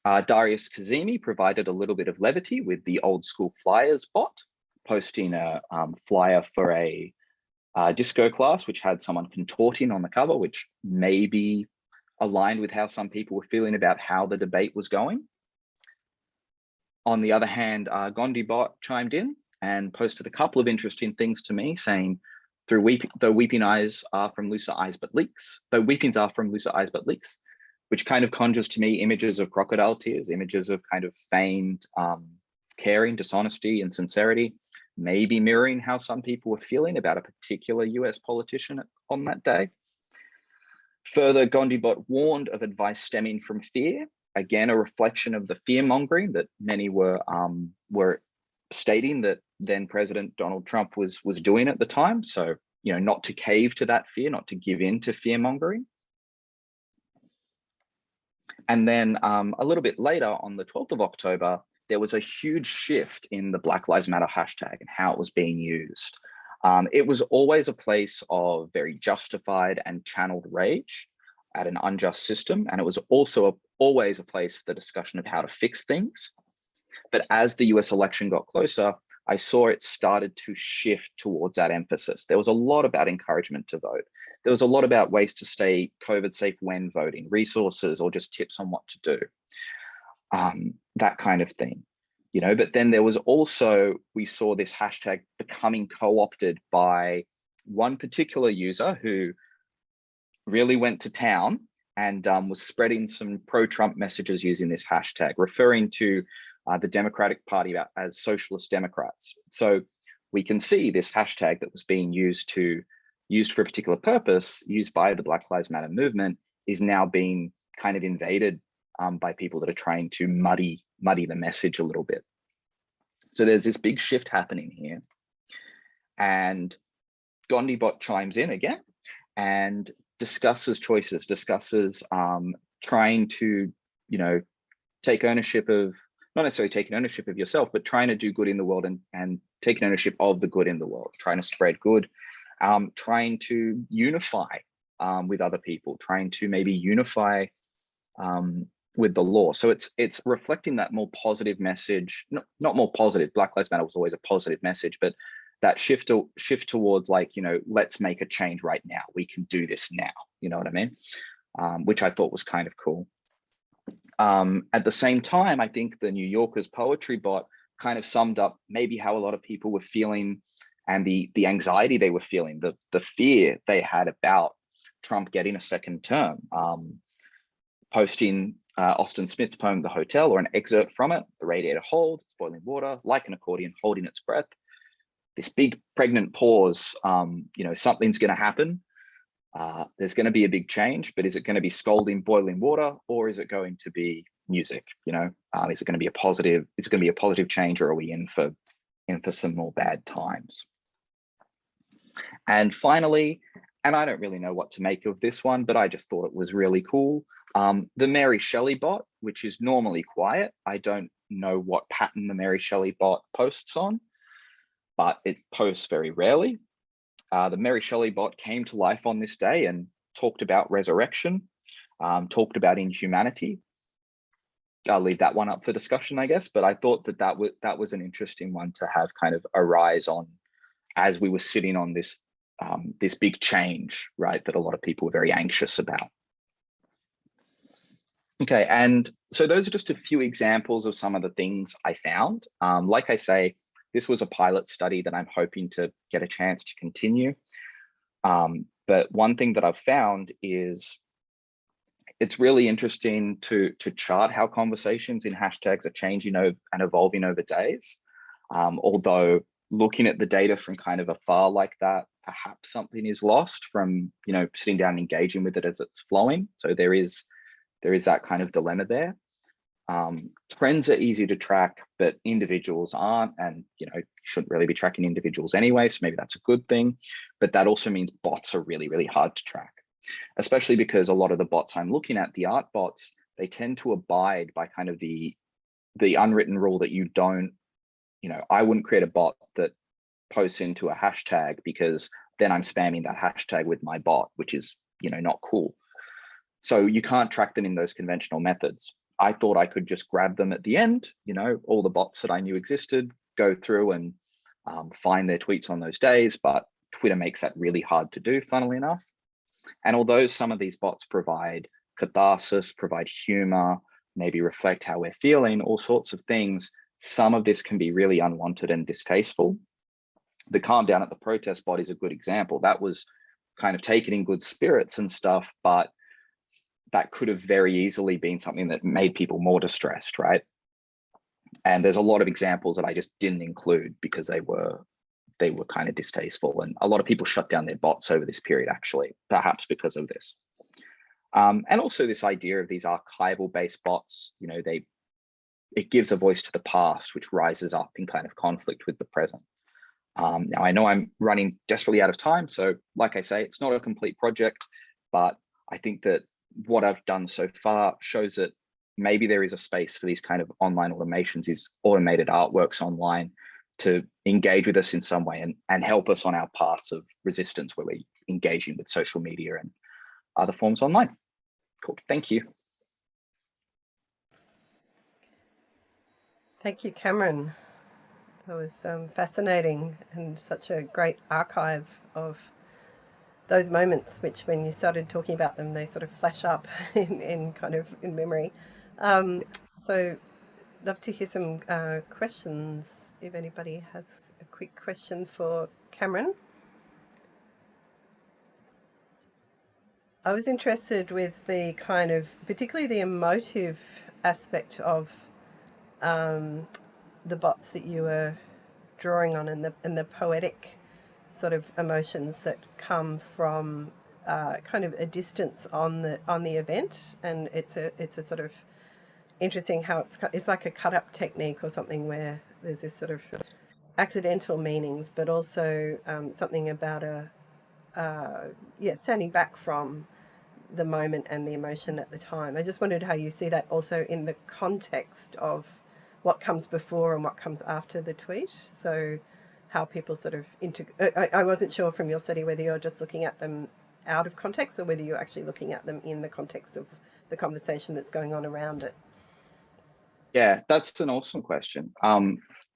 Darius Kazemi provided a little bit of levity with the Old School Flyers bot, posting a flyer for a disco class, which had someone contorting on the cover, which may be aligned with how some people were feeling about how the debate was going. On the other hand, GandhiBot chimed in and posted a couple of interesting things to me, saying, though weeping eyes are from looser eyes but leaks, which kind of conjures to me images of crocodile tears, images of kind of feigned caring, dishonesty, and sincerity, maybe mirroring how some people were feeling about a particular US politician on that day. Further, GandhiBot warned of advice stemming from fear, again, a reflection of the fear mongering that many were stating that then President Donald Trump was doing at the time. So, you know, not to cave to that fear, not to give in to fear mongering. And then a little bit later on the 12th of October, there was a huge shift in the Black Lives Matter hashtag and how it was being used. It was always a place of very justified and channeled rage at an unjust system. And it was also always a place for the discussion of how to fix things. But as the US election got closer, I saw it started to shift towards that emphasis. There was a lot about encouragement to vote. There was a lot about ways to stay COVID safe when voting, resources, or just tips on what to do, that kind of thing. But then there was also, we saw this hashtag becoming co-opted by one particular user who really went to town and was spreading some pro-Trump messages using this hashtag, referring to the Democratic Party as socialist Democrats. So we can see this hashtag that was being used for a particular purpose, used by the Black Lives Matter movement, is now being kind of invaded by people that are trying to muddy the message a little bit. So there's this big shift happening here. And Gondibot chimes in again and discusses choices, discusses trying to, take ownership of, not necessarily taking ownership of yourself, but trying to do good in the world and taking ownership of the good in the world, trying to spread good, trying to unify with other people, trying to maybe unify with the law. So it's reflecting that more positive message, not more positive. Black Lives Matter was always a positive message, but that shift towards like, let's make a change right now. We can do this now. You know what I mean? Which I thought was kind of cool. At the same time, I think the New Yorker's poetry bot kind of summed up maybe how a lot of people were feeling and the anxiety they were feeling, the fear they had about Trump getting a second term. Posting Austin Smith's poem, The Hotel, or an excerpt from it: the radiator holds, it's boiling water, like an accordion holding its breath. This big pregnant pause, something's going to happen. There's going to be a big change, but is it going to be scalding boiling water, or is it going to be music? Is it going to be a positive? Is it going to be a positive change, or are we in for some more bad times? And finally, and I don't really know what to make of this one, but I just thought it was really cool. The Mary Shelley bot, which is normally quiet. I don't know what pattern the Mary Shelley bot posts on, but it posts very rarely. The Mary Shelley bot came to life on this day and talked about resurrection, talked about inhumanity. I'll leave that one up for discussion, I guess, but I thought that was an interesting one to have kind of arise on as we were sitting on this big change, right, that a lot of people were very anxious about. Okay, and so those are just a few examples of some of the things I found. Like I say, this was a pilot study that I'm hoping to get a chance to continue. But one thing that I've found is it's really interesting to chart how conversations in hashtags are changing and evolving over days. Although looking at the data from kind of afar like that, perhaps something is lost from sitting down and engaging with it as it's flowing. So there is that kind of dilemma there. Trends are easy to track, but individuals aren't, and you shouldn't really be tracking individuals anyway, so maybe that's a good thing. But that also means bots are really, really hard to track, especially because a lot of the bots I'm looking at, the art bots, they tend to abide by kind of the unwritten rule that you don't, I wouldn't create a bot that posts into a hashtag because then I'm spamming that hashtag with my bot, which is not cool. So you can't track them in those conventional methods. I thought I could just grab them at the end, all the bots that I knew existed, go through and find their tweets on those days, but Twitter makes that really hard to do, funnily enough. And although some of these bots provide catharsis, provide humor, maybe reflect how we're feeling, all sorts of things, some of this can be really unwanted and distasteful. The Calm Down at the Protest bot is a good example. That was kind of taken in good spirits and stuff, but that could have very easily been something that made people more distressed, right? And there's a lot of examples that I just didn't include because they were kind of distasteful, and a lot of people shut down their bots over this period, actually, perhaps because of this. And also this idea of these archival based bots, it gives a voice to the past, which rises up in kind of conflict with the present. Now I know I'm running desperately out of time, so like I say, it's not a complete project, but I think that what I've done so far shows that maybe there is a space for these kind of online automations, these automated artworks online, to engage with us in some way and help us on our paths of resistance where we're engaging with social media and other forms online. Cool, thank you. Thank you, Cameron. That was fascinating and such a great archive of those moments, which when you started talking about them, they sort of flash up in memory. So love to hear some questions, if anybody has a quick question for Cameron. I was interested with the kind of, particularly the emotive aspect of the bots that you were drawing on, and the poetic sort of emotions that come from kind of a distance on the event, and it's a sort of interesting how it's like a cut up technique or something where there's this sort of accidental meanings, but also something about standing back from the moment and the emotion at the time. I just wondered how you see that also in the context of what comes before and what comes after the tweet. So how people sort of I wasn't sure from your study whether you're just looking at them out of context or whether you're actually looking at them in the context of the conversation that's going on around it. Yeah, that's an awesome question.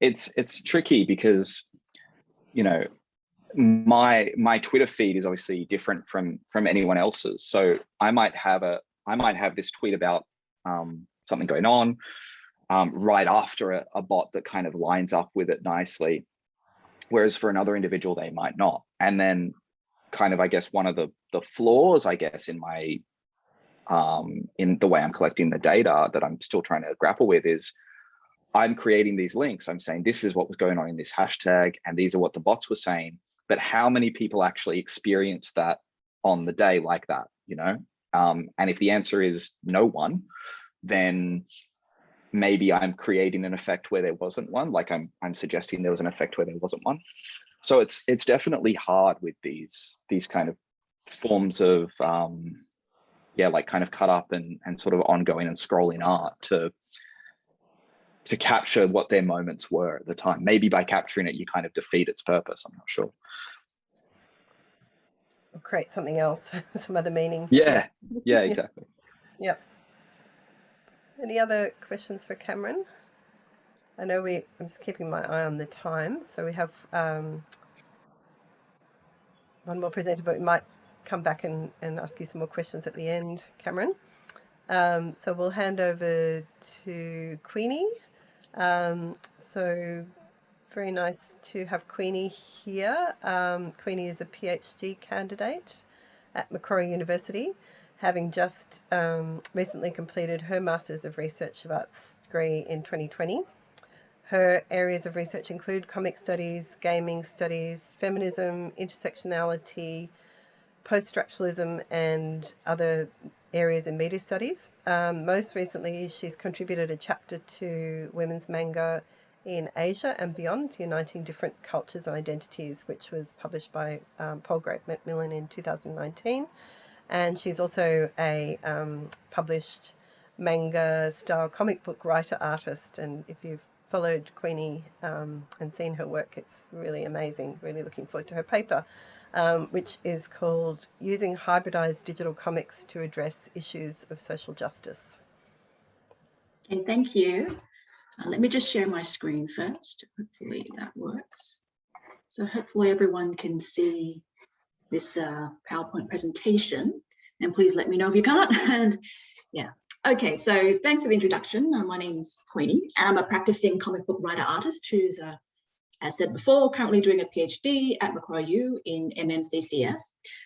It's tricky because, you know, my Twitter feed is obviously different from anyone else's. So I might have this tweet about something going on right after a bot that kind of lines up with it nicely, whereas for another individual they might not. And then kind of, I guess, one of the flaws, I guess, in my in the way I'm collecting the data that I'm still trying to grapple with is I'm creating these links. I'm saying this is what was going on in this hashtag, and these are what the bots were saying. But how many people actually experience that on the day like that, you know? And if the answer is no one, then maybe I'm creating an effect where there wasn't one. Like I'm suggesting there was an effect where there wasn't one. So it's definitely hard with these kind of forms of like kind of cut up and sort of ongoing and scrolling art to capture what their moments were at the time. Maybe by capturing it, you kind of defeat its purpose. I'm not sure. Or create something else, some other meaning. Yeah, exactly. Yep. Any other questions for Cameron? I know I'm just keeping my eye on the time, so we have one more presenter, but we might come back and ask you some more questions at the end, Cameron. So we'll hand over to Queenie. So very nice to have Queenie here. Queenie is a PhD candidate at Macquarie University, having just recently completed her Masters of Research of Arts degree in 2020. Her areas of research include comic studies, gaming studies, feminism, intersectionality, post-structuralism, and other areas in media studies. Most recently, she's contributed a chapter to women's manga in Asia and beyond, uniting different cultures and identities, which was published by Palgrave Macmillan in 2019. And she's also a published manga-style comic book writer-artist. And if you've followed Queenie and seen her work, it's really amazing. Really looking forward to her paper, which is called Using Hybridized Digital Comics to Address Issues of Social Justice. Okay, thank you. Let me just share my screen first. Hopefully that works. So hopefully everyone can see this PowerPoint presentation, and please let me know if you can't. And yeah, okay, so thanks for the introduction. My name's Queenie, and I'm a practicing comic book writer artist who's, as said before, currently doing a PhD at Macquarie U in MNCCS.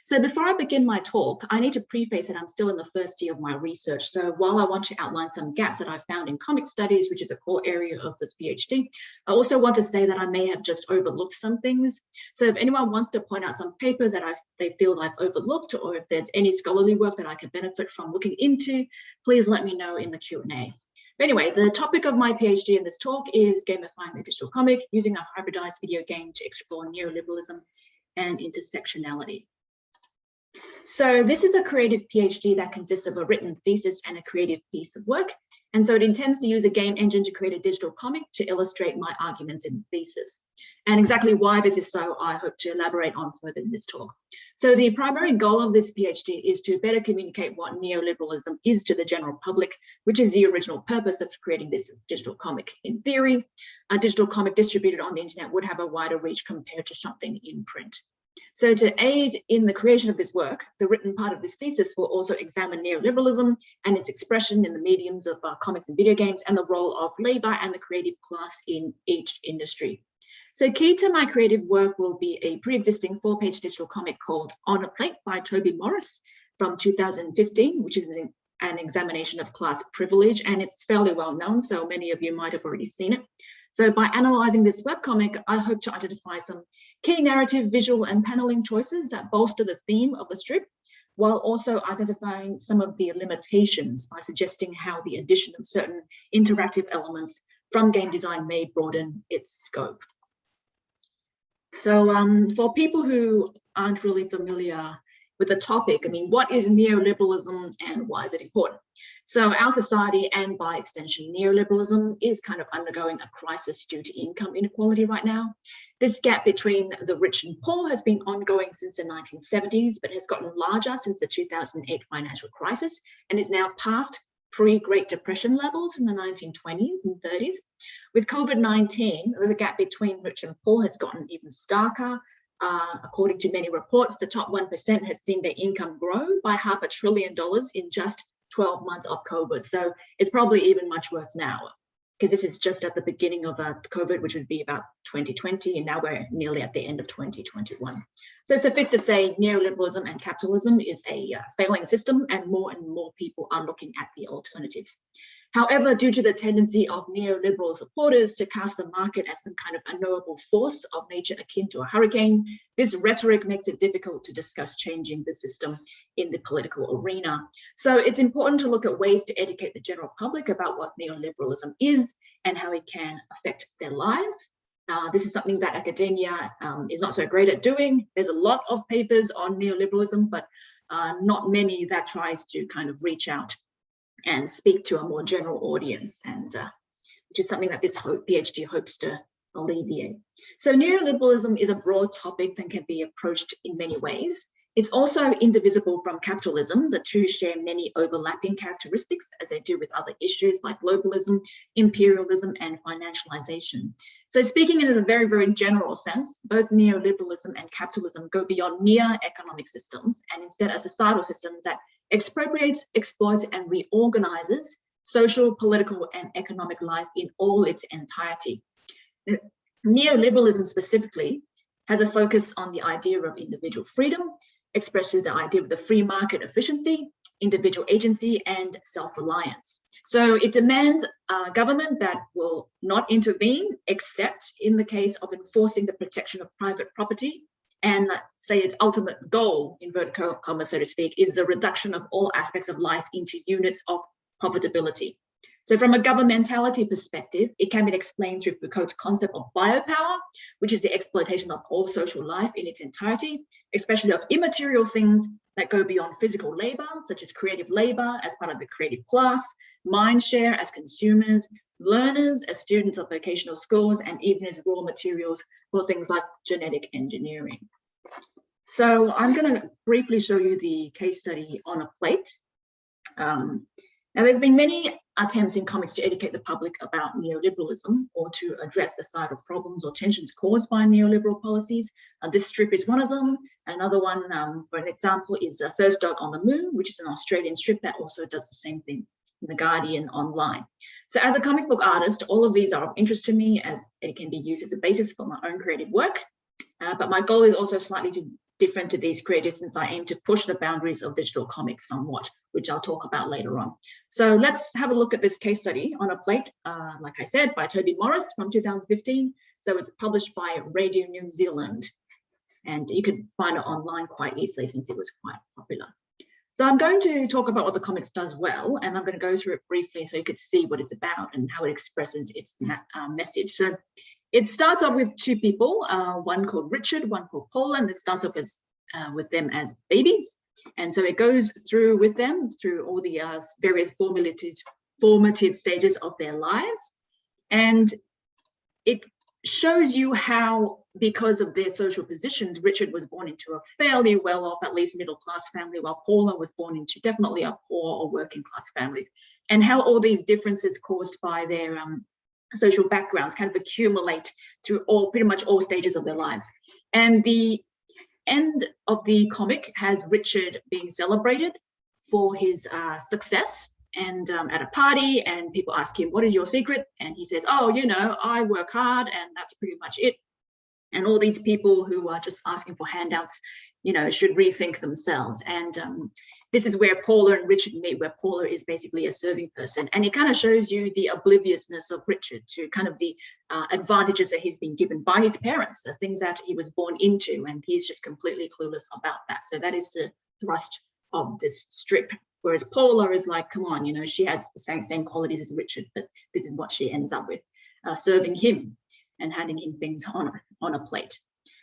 So before I begin my talk, I need to preface that I'm still in the first year of my research. So while I want to outline some gaps that I found in comic studies, which is a core area of this PhD, I also want to say that I may have just overlooked some things. So if anyone wants to point out some papers that they feel I've overlooked, or if there's any scholarly work that I could benefit from looking into, please let me know in the Q&A. But anyway, the topic of my PhD in this talk is gamifying the digital comic using a hybridized video game to explore neoliberalism and intersectionality. So this is a creative PhD that consists of a written thesis and a creative piece of work. And so it intends to use a game engine to create a digital comic to illustrate my arguments in the thesis. And exactly why this is so, I hope to elaborate on further in this talk. So the primary goal of this PhD is to better communicate what neoliberalism is to the general public, which is the original purpose of creating this digital comic. In theory, a digital comic distributed on the internet would have a wider reach compared to something in print. So to aid in the creation of this work, the written part of this thesis will also examine neoliberalism and its expression in the mediums of comics and video games, and the role of labor and the creative class in each industry. So key to my creative work will be a pre-existing 4-page digital comic called On a Plate by Toby Morris from 2015, which is an examination of class privilege, and it's fairly well known, so many of you might have already seen it. So by analysing this webcomic, I hope to identify some key narrative, visual and paneling choices that bolster the theme of the strip, while also identifying some of the limitations by suggesting how the addition of certain interactive elements from game design may broaden its scope. So for people who aren't really familiar with the topic, I mean, what is neoliberalism and why is it important? So our society, and by extension neoliberalism, is kind of undergoing a crisis due to income inequality right now. This gap between the rich and poor has been ongoing since the 1970s, but has gotten larger since the 2008 financial crisis and is now past pre-Great Depression levels in the 1920s and 30s. With COVID-19, the gap between rich and poor has gotten even starker. According to many reports, the top 1% has seen their income grow by $500 billion in just 12 months of COVID. So it's probably even much worse now, because this is just at the beginning of COVID, which would be about 2020, and now we're nearly at the end of 2021. So suffice to say, neoliberalism and capitalism is a failing system, and more people are looking at the alternatives. However, due to the tendency of neoliberal supporters to cast the market as some kind of unknowable force of nature akin to a hurricane, this rhetoric makes it difficult to discuss changing the system in the political arena. So it's important to look at ways to educate the general public about what neoliberalism is and how it can affect their lives. This is something that academia is not so great at doing. There's a lot of papers on neoliberalism, but not many that tries to kind of reach out and speak to a more general audience, and which is something that this PhD hopes to alleviate. So neoliberalism is a broad topic that can be approached in many ways. It's also indivisible from capitalism. The two share many overlapping characteristics, as they do with other issues like globalism, imperialism, and financialization. So speaking in a very, very general sense, both neoliberalism and capitalism go beyond mere economic systems, and instead are societal systems that expropriates, exploits, and reorganizes social, political, and economic life in all its entirety. Neoliberalism specifically has a focus on the idea of individual freedom, expressed through the idea of the free market efficiency, individual agency, and self-reliance. So it demands a government that will not intervene except in the case of enforcing the protection of private property, and say its ultimate goal, inverted commas so to speak, is the reduction of all aspects of life into units of profitability. So from a governmentality perspective, it can be explained through Foucault's concept of biopower, which is the exploitation of all social life in its entirety, especially of immaterial things that go beyond physical labor, such as creative labor as part of the creative class, mind share as consumers, learners as students of vocational schools, and even as raw materials for things like genetic engineering. So I'm going to briefly show you the case study On a Plate. Now, there's been many attempts in comics to educate the public about neoliberalism or to address societal problems or tensions caused by neoliberal policies. This strip is one of them. Another one, for an example, is First Dog on the Moon, which is an Australian strip that also does the same thing in The Guardian online. So as a comic book artist, all of these are of interest to me, as it can be used as a basis for my own creative work. But my goal is also slightly different to these creators, since I aim to push the boundaries of digital comics somewhat, which I'll talk about later on. So let's have a look at this case study On a Plate, like I said, by Toby Morris from 2015. So it's published by Radio New Zealand, and you can find it online quite easily since it was quite popular. So I'm going to talk about what the comics does well, and I'm going to go through it briefly so you could see what it's about and how it expresses its message. So it starts off with two people, one called Richard, one called Paul, and it starts off as, with them as babies. And so it goes through with them through all the various formative stages of their lives. And it shows you how, because of their social positions, Richard was born into a fairly well-off, at least middle-class family, while Paula was born into definitely a poor or working-class family, and how all these differences caused by their social backgrounds kind of accumulate through pretty much all stages of their lives. And the end of the comic has Richard being celebrated for his success, and at a party, and people ask him, what is your secret? And he says, oh, you know, I work hard, and that's pretty much it. And all these people who are just asking for handouts, you know, should rethink themselves. And this is where Paula and Richard meet, where Paula is basically a serving person. And it kind of shows you the obliviousness of Richard to kind of the advantages that he's been given by his parents, the things that he was born into, and he's just completely clueless about that. So that is the thrust of this strip. Whereas Paula is like, come on, you know, she has the same qualities as Richard, but this is what she ends up with, serving him and handing him things on a plate.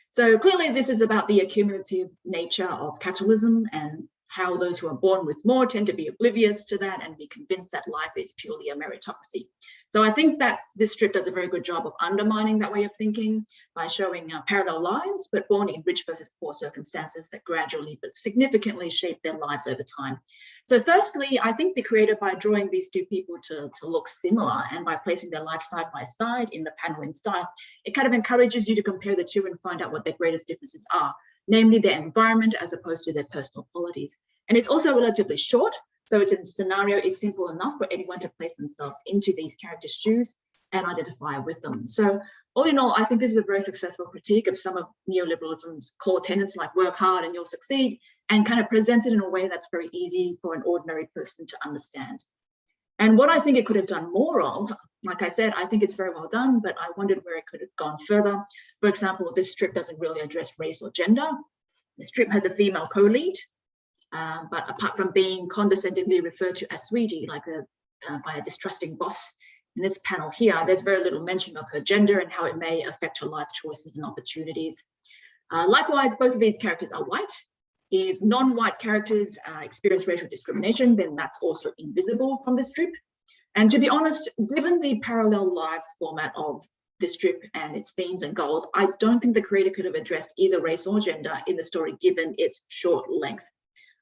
So clearly this is about the accumulative nature of capitalism and how those who are born with more tend to be oblivious to that and be convinced that life is purely a meritocracy. So I think that this strip does a very good job of undermining that way of thinking by showing parallel lives, but born in rich versus poor circumstances that gradually but significantly shape their lives over time. So firstly, I think the creator, by drawing these two people to look similar and by placing their lives side by side in the paneling style, it kind of encourages you to compare the two and find out what their greatest differences are, namely their environment as opposed to their personal qualities. And it's also relatively short, so its scenario is simple enough for anyone to place themselves into these characters' shoes and identify with them. So all in all, I think this is a very successful critique of some of neoliberalism's core tenets like work hard and you'll succeed, and kind of presents it in a way that's very easy for an ordinary person to understand. And what I think it could have done more of, like I said, I think it's very well done, but I wondered where it could have gone further. For example, this strip doesn't really address race or gender. The strip has a female co-lead, but apart from being condescendingly referred to as sweetie, like by a distrusting boss, in this panel here, there's very little mention of her gender and how it may affect her life choices and opportunities. Likewise, both of these characters are white. If non-white characters experience racial discrimination, then that's also invisible from the strip. And to be honest, given the parallel lives format of the strip and its themes and goals, I don't think the creator could have addressed either race or gender in the story given its short length.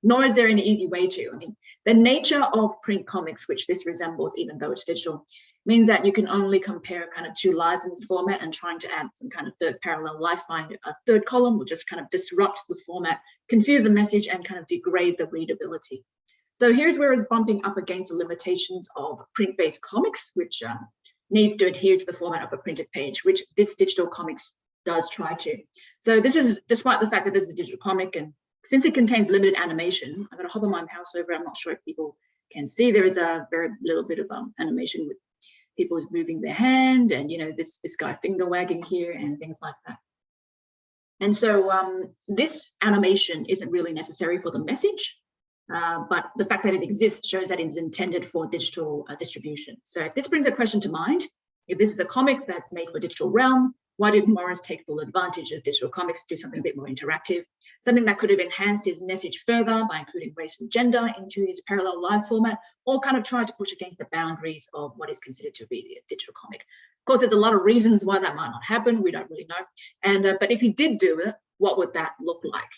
Nor is there any easy way to. I mean, the nature of print comics, which this resembles even though it's digital, means that you can only compare kind of two lives in this format, and trying to add some kind of third parallel life, find a third column will just kind of disrupt the format, confuse the message, and kind of degrade the readability. So here's where it's bumping up against the limitations of print-based comics, which needs to adhere to the format of a printed page, which this digital comics does try to. So this is despite the fact that this is a digital comic, and since it contains limited animation, I'm going to hover my mouse over. I'm not sure if people can see. There is a very little bit of animation with people moving their hand, and you know, this guy finger wagging here and things like that. And so this animation isn't really necessary for the message, but the fact that it exists shows that it's intended for digital distribution. So this brings a question to mind. If this is a comic that's made for digital realm, why did Morris take full advantage of digital comics to do something a bit more interactive, something that could have enhanced his message further by including race and gender into his parallel lives format, or kind of try to push against the boundaries of what is considered to be the digital comic? Of course, there's a lot of reasons why that might not happen. We don't really know. And but if he did do it, what would that look like?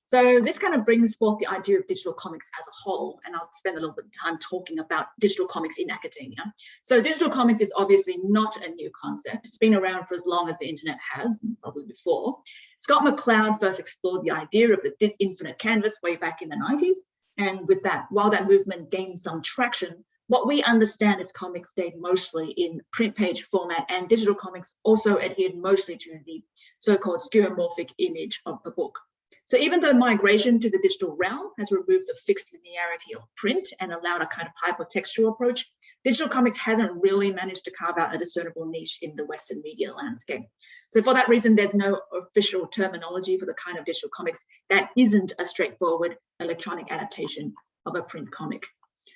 So this kind of brings forth the idea of digital comics as a whole, and I'll spend a little bit of time talking about digital comics in academia. So digital comics is obviously not a new concept. It's been around for as long as the internet has, probably before. Scott McCloud first explored the idea of the infinite canvas way back in the 90s, and with that, while that movement gained some traction, what we understand as comics stayed mostly in print page format, and digital comics also adhered mostly to the so-called skeuomorphic image of the book. So even though migration to the digital realm has removed the fixed linearity of print and allowed a kind of hypertextual approach, digital comics hasn't really managed to carve out a discernible niche in the Western media landscape. So for that reason, there's no official terminology for the kind of digital comics that isn't a straightforward electronic adaptation of a print comic.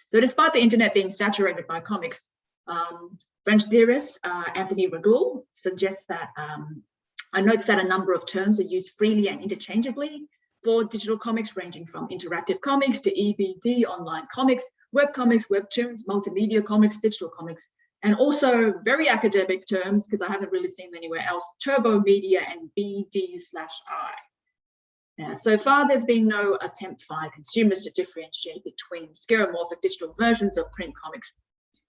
So despite the internet being saturated by comics, French theorist Anthony Ragoul suggests that I noticed that a number of terms are used freely and interchangeably for digital comics, ranging from interactive comics to EBD, online comics, webcomics, webtoons, multimedia comics, digital comics, and also very academic terms, because I haven't really seen them anywhere else, turbo media and BD/I. So far, there's been no attempt by consumers to differentiate between skeuomorphic digital versions of print comics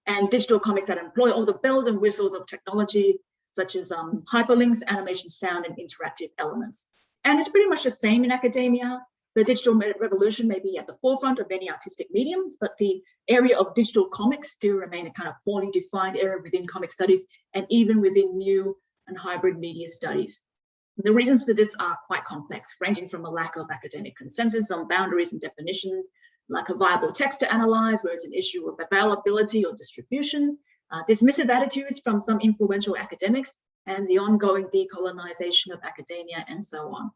and digital comics that employ all the bells and whistles of technology, such as hyperlinks, animation, sound, and interactive elements. And it's pretty much the same in academia. The digital revolution may be at the forefront of many artistic mediums, but the area of digital comics still remain a kind of poorly defined area within comic studies and even within new and hybrid media studies. The reasons for this are quite complex, ranging from a lack of academic consensus on boundaries and definitions, like a viable text to analyze, where it's an issue of availability or distribution, dismissive attitudes from some influential academics, and the ongoing decolonization of academia, and so on.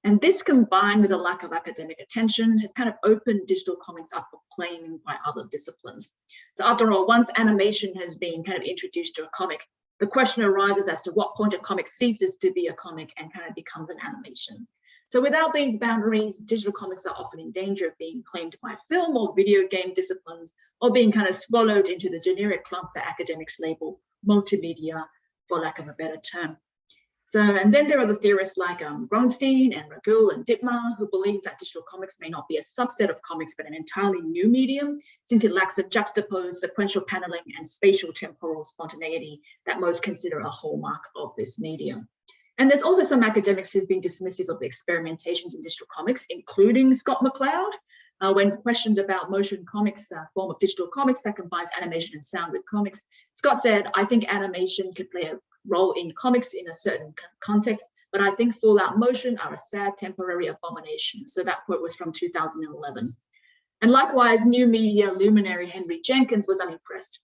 And this, combined with a lack of academic attention, has kind of opened digital comics up for claiming by other disciplines. So after all, once animation has been kind of introduced to a comic, the question arises as to what point a comic ceases to be a comic and kind of becomes an animation. So without these boundaries, digital comics are often in danger of being claimed by film or video game disciplines, or being kind of swallowed into the generic clump that academics label multimedia, for lack of a better term. So, and then there are the theorists like Bronstein and Ragul and Dittmar, who believe that digital comics may not be a subset of comics, but an entirely new medium, since it lacks the juxtaposed sequential paneling and spatial temporal spontaneity that most consider a hallmark of this medium. And there's also some academics who've been dismissive of the experimentations in digital comics, including Scott McCloud, when questioned about motion comics, a form of digital comics that combines animation and sound with comics. Scott said, "I think animation could play a role in comics in a certain context, but I think full-out motion are a sad temporary abomination." So that quote was from 2011. And likewise, new media luminary Henry Jenkins was unimpressed.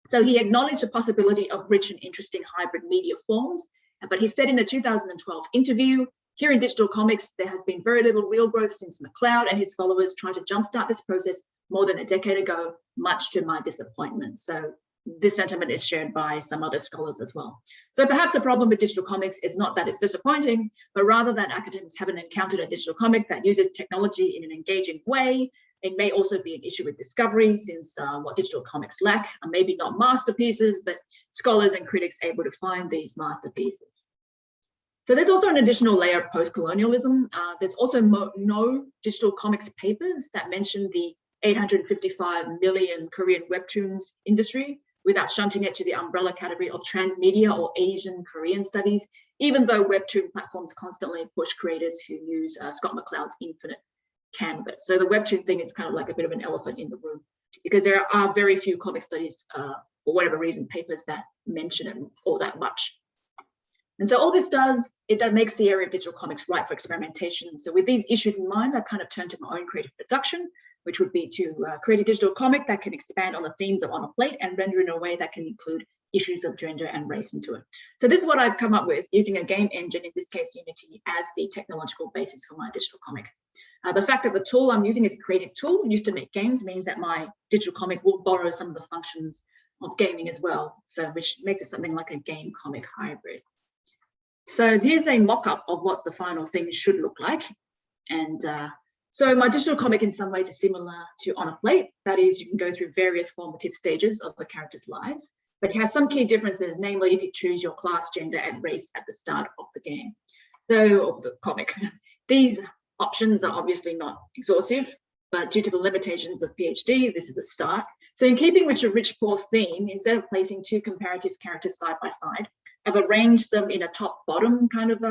So he acknowledged the possibility of rich and interesting hybrid media forms, but he said in a 2012 interview, "Here in digital comics, there has been very little real growth since McCloud and his followers tried to jumpstart this process more than a decade ago, much to my disappointment." So this sentiment is shared by some other scholars as well. So perhaps the problem with digital comics is not that it's disappointing, but rather that academics haven't encountered a digital comic that uses technology in an engaging way. It may also be an issue with discovery, since what digital comics lack are maybe not masterpieces, but scholars and critics able to find these masterpieces. So there's also an additional layer of post-colonialism. There's also no digital comics papers that mention the 855 million Korean webtoons industry, without shunting it to the umbrella category of transmedia or Asian Korean studies, even though webtoon platforms constantly push creators who use Scott McCloud's infinite canvas. So the webtoon thing is kind of like a bit of an elephant in the room, because there are very few comic studies, for whatever reason, papers that mention it all that much. And so all this does, it makes the area of digital comics ripe for experimentation. So with these issues in mind, I kind of turned to my own creative production, which would be to create a digital comic that can expand on the themes of On a Plate and render in a way that can include issues of gender and race into it. So this is what I've come up with, using a game engine, in this case Unity, as the technological basis for my digital comic. The fact that the tool I'm using is a creative tool used to make games means that my digital comic will borrow some of the functions of gaming as well, so which makes it something like a game comic hybrid. So here's a mock-up of what the final thing should look like. And so my digital comic in some ways is similar to On a Plate. That is, you can go through various formative stages of the characters' lives, but it has some key differences. Namely, you could choose your class, gender, and race at the start of the game. So, of the comic. These options are obviously not exhaustive, but due to the limitations of PhD, this is a start. So in keeping with your rich-poor theme, instead of placing two comparative characters side by side, I've arranged them in a top-bottom kind of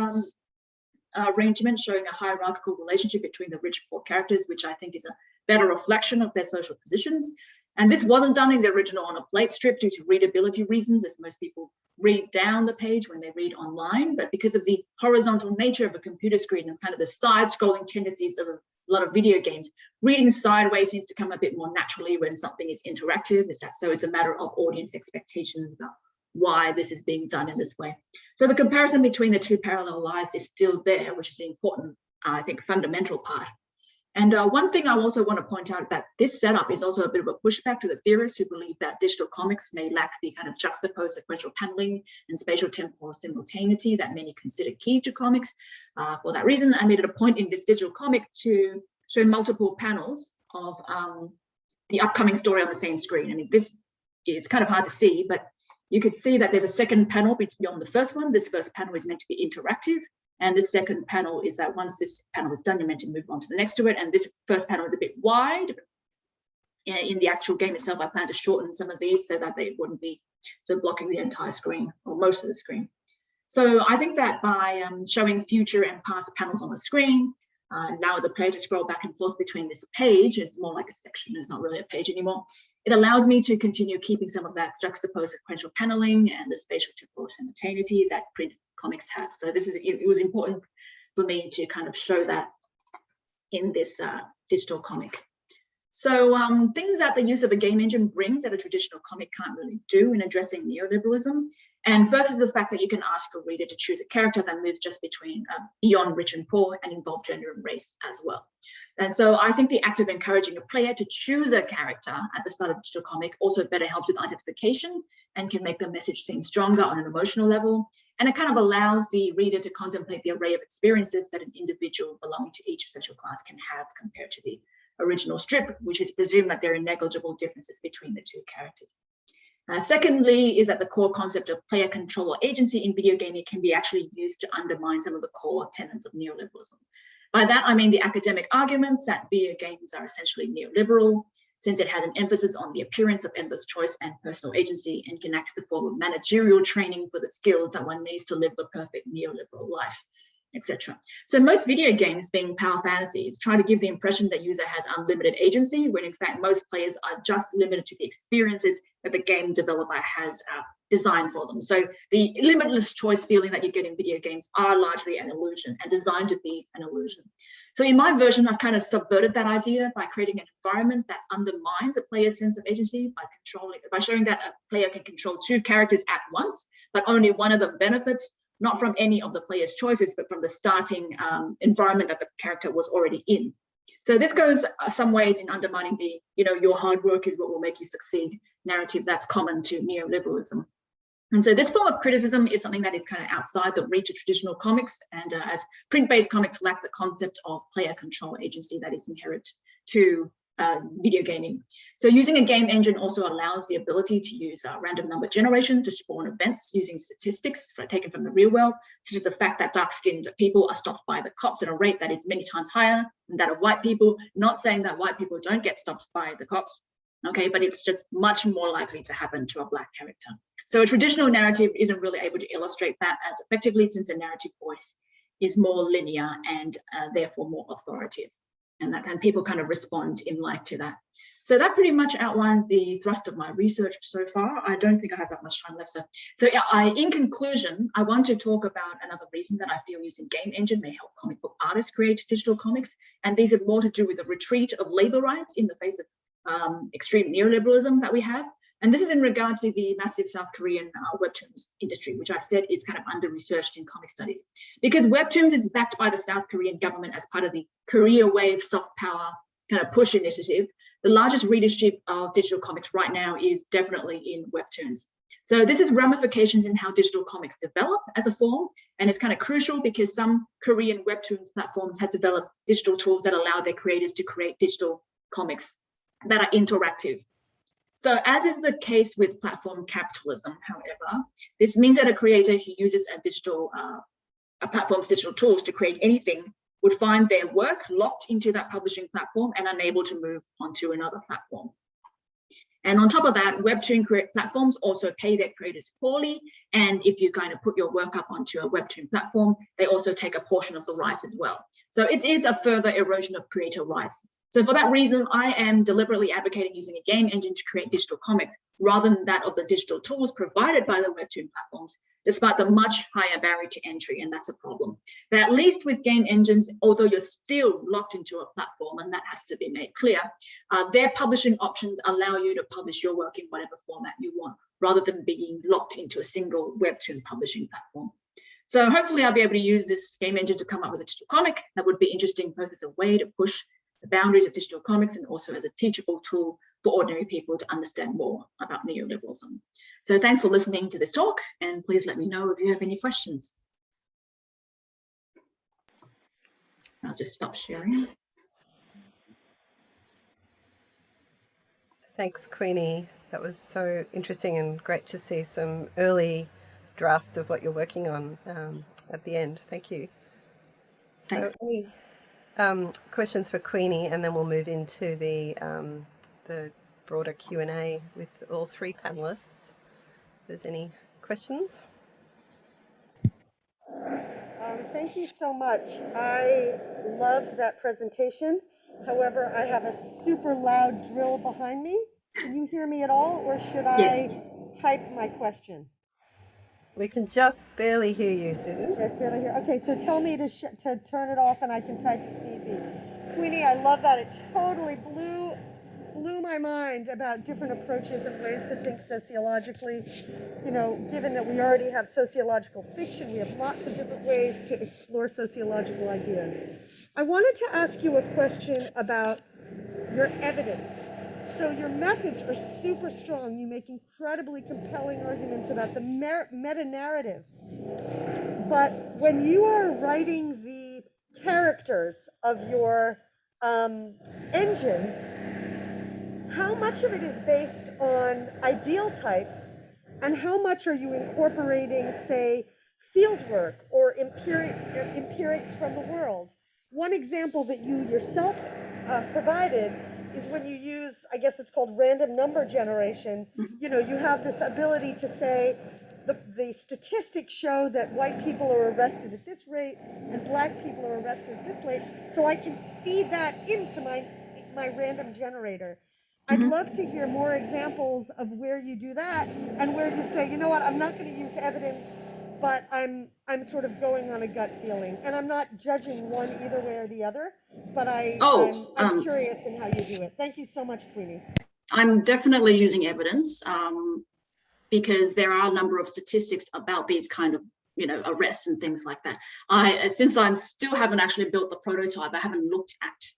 arrangement, showing a hierarchical relationship between the rich-poor characters, which I think is a better reflection of their social positions. And this wasn't done in the original On a Plate strip due to readability reasons, as most people read down the page when they read online, but because of the horizontal nature of a computer screen and kind of the side-scrolling tendencies of a lot of video games, reading sideways seems to come a bit more naturally when something is interactive. So it's a matter of audience expectations about why this is being done in this way. So the comparison between the two parallel lives is still there, which is the important, I think, fundamental part. And one thing I also want to point out that this setup is also a bit of a pushback to the theorists who believe that digital comics may lack the kind of juxtaposed sequential paneling and spatial temporal simultaneity that many consider key to comics. For that reason, I made it a point in this digital comic to show multiple panels of the upcoming story on the same screen. I mean, this is kind of hard to see, but you could see that there's a second panel beyond the first one. This first panel is meant to be interactive. And the second panel is that once this panel is done, you're meant to move on to the next to it. And this first panel is a bit wide. In the actual game itself, I plan to shorten some of these so that they wouldn't be so blocking the entire screen or most of the screen. So I think that by showing future and past panels on the screen, now the player to scroll back and forth between this page, it's more like a section, it's not really a page anymore. It allows me to continue keeping some of that juxtaposed sequential paneling and the spatial temporal simultaneity that print comics have. So it was important for me to kind of show that in this digital comic. So things that the use of a game engine brings that a traditional comic can't really do in addressing neoliberalism. And first is the fact that you can ask a reader to choose a character that moves just between beyond rich and poor and involve gender and race as well. And so I think the act of encouraging a player to choose a character at the start of a digital comic also better helps with identification and can make the message seem stronger on an emotional level. And it kind of allows the reader to contemplate the array of experiences that an individual belonging to each social class can have compared to the original strip, which is presumed that there are negligible differences between the two characters. Secondly, is that the core concept of player control or agency in video gaming can be actually used to undermine some of the core tenets of neoliberalism. By that, I mean the academic arguments that video games are essentially neoliberal, since it has an emphasis on the appearance of endless choice and personal agency and can act as a form of managerial training for the skills that one needs to live the perfect neoliberal life, etc. So most video games, being power fantasies, try to give the impression that user has unlimited agency, when in fact most players are just limited to the experiences that the game developer has designed for them. So the limitless choice feeling that you get in video games are largely an illusion and designed to be an illusion. So in my version, I've kind of subverted that idea by creating an environment that undermines a player's sense of agency by showing that a player can control two characters at once, but only one of them benefits, not from any of the player's choices, but from the starting environment that the character was already in. So this goes some ways in undermining the, your hard work is what will make you succeed narrative that's common to neoliberalism. And so this form of criticism is something that is kind of outside the reach of traditional comics, and as print-based comics lack the concept of player control agency that is inherent to video gaming. So using a game engine also allows the ability to use random number generation to spawn events using statistics taken from the real world, such as the fact that dark-skinned people are stopped by the cops at a rate that is many times higher than that of white people. Not saying that white people don't get stopped by the cops, okay, but it's just much more likely to happen to a black character. So a traditional narrative isn't really able to illustrate that as effectively, since the narrative voice is more linear and therefore more authoritative. And people kind of respond in like to that. So that pretty much outlines the thrust of my research so far. I don't think I have that much time left. So in conclusion, I want to talk about another reason that I feel using game engine may help comic book artists create digital comics. And these have more to do with the retreat of labor rights in the face of extreme neoliberalism that we have. And this is in regard to the massive South Korean webtoons industry, which I've said is kind of under-researched in comic studies. Because webtoons is backed by the South Korean government as part of the Korea Wave soft power kind of push initiative, the largest readership of digital comics right now is definitely in webtoons. So this is ramifications in how digital comics develop as a form, and it's kind of crucial because some Korean webtoons platforms have developed digital tools that allow their creators to create digital comics that are interactive. So as is the case with platform capitalism, however, this means that a creator who uses a platform's digital tools to create anything would find their work locked into that publishing platform and unable to move onto another platform. And on top of that, webtoon platforms also pay their creators poorly. And if you kind of put your work up onto a webtoon platform, they also take a portion of the rights as well. So it is a further erosion of creator rights. So for that reason, I am deliberately advocating using a game engine to create digital comics rather than that of the digital tools provided by the webtoon platforms, despite the much higher barrier to entry, and that's a problem. But at least with game engines, although you're still locked into a platform, and that has to be made clear, their publishing options allow you to publish your work in whatever format you want, rather than being locked into a single webtoon publishing platform. So hopefully I'll be able to use this game engine to come up with a digital comic that would be interesting both as a way to push the boundaries of digital comics and also as a teachable tool for ordinary people to understand more about neoliberalism. So thanks for listening to this talk, and please let me know if you have any questions. I'll just stop sharing. Thanks, Queenie. That was so interesting and great to see some early drafts of what you're working on at the end. Thank you. Thanks. So any questions for Queenie, and then we'll move into the broader Q&A with all three panelists. If there's any questions? Thank you so much. I loved that presentation. However, I have a super loud drill behind me. Can you hear me at all, or should Yes. I type my question? We can just barely hear you, Susan. Just barely hear. Okay, so tell me to turn it off, and I can type if need be. Queenie, I love that. It totally blew my mind about different approaches and ways to think sociologically. You know, given that we already have sociological fiction, we have lots of different ways to explore sociological ideas. I wanted to ask you a question about your evidence. So your methods are super strong. You make incredibly compelling arguments about the meta-narrative. But when you are writing the characters of your engine, how much of it is based on ideal types, and how much are you incorporating, say, fieldwork or empirics from the world? One example that you yourself provided is when you use, I guess it's called random number generation. You know, you have this ability to say, the statistics show that white people are arrested at this rate and black people are arrested at this rate, so I can feed that into my random generator. I'd love to hear more examples of where you do that and where you say, you know what, I'm not going to use evidence, but I'm sort of going on a gut feeling, and I'm not judging one either way or the other, but I'm curious in how you do it. Thank you so much, Queenie. I'm definitely using evidence because there are a number of statistics about these kind of, you know, arrests and things like that. Since I still haven't actually built the prototype, I haven't looked at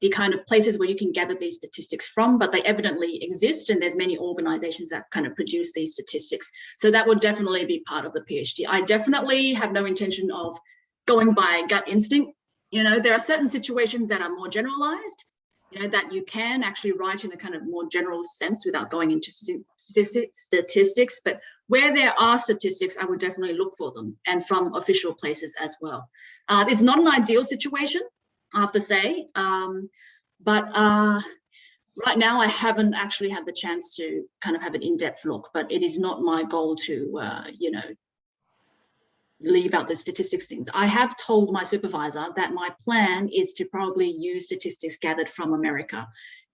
the kind of places where you can gather these statistics from, but they evidently exist, and there's many organizations that kind of produce these statistics. So that would definitely be part of the PhD. I definitely have no intention of going by gut instinct. You know, there are certain situations that are more generalized, you know, that you can actually write in a kind of more general sense without going into statistics. But where there are statistics, I would definitely look for them, and from official places as well. It's not an ideal situation, I have to say, but right now I haven't actually had the chance to kind of have an in-depth look, but it is not my goal to, you know, leave out the statistics things. I have told my supervisor that my plan is to probably use statistics gathered from America,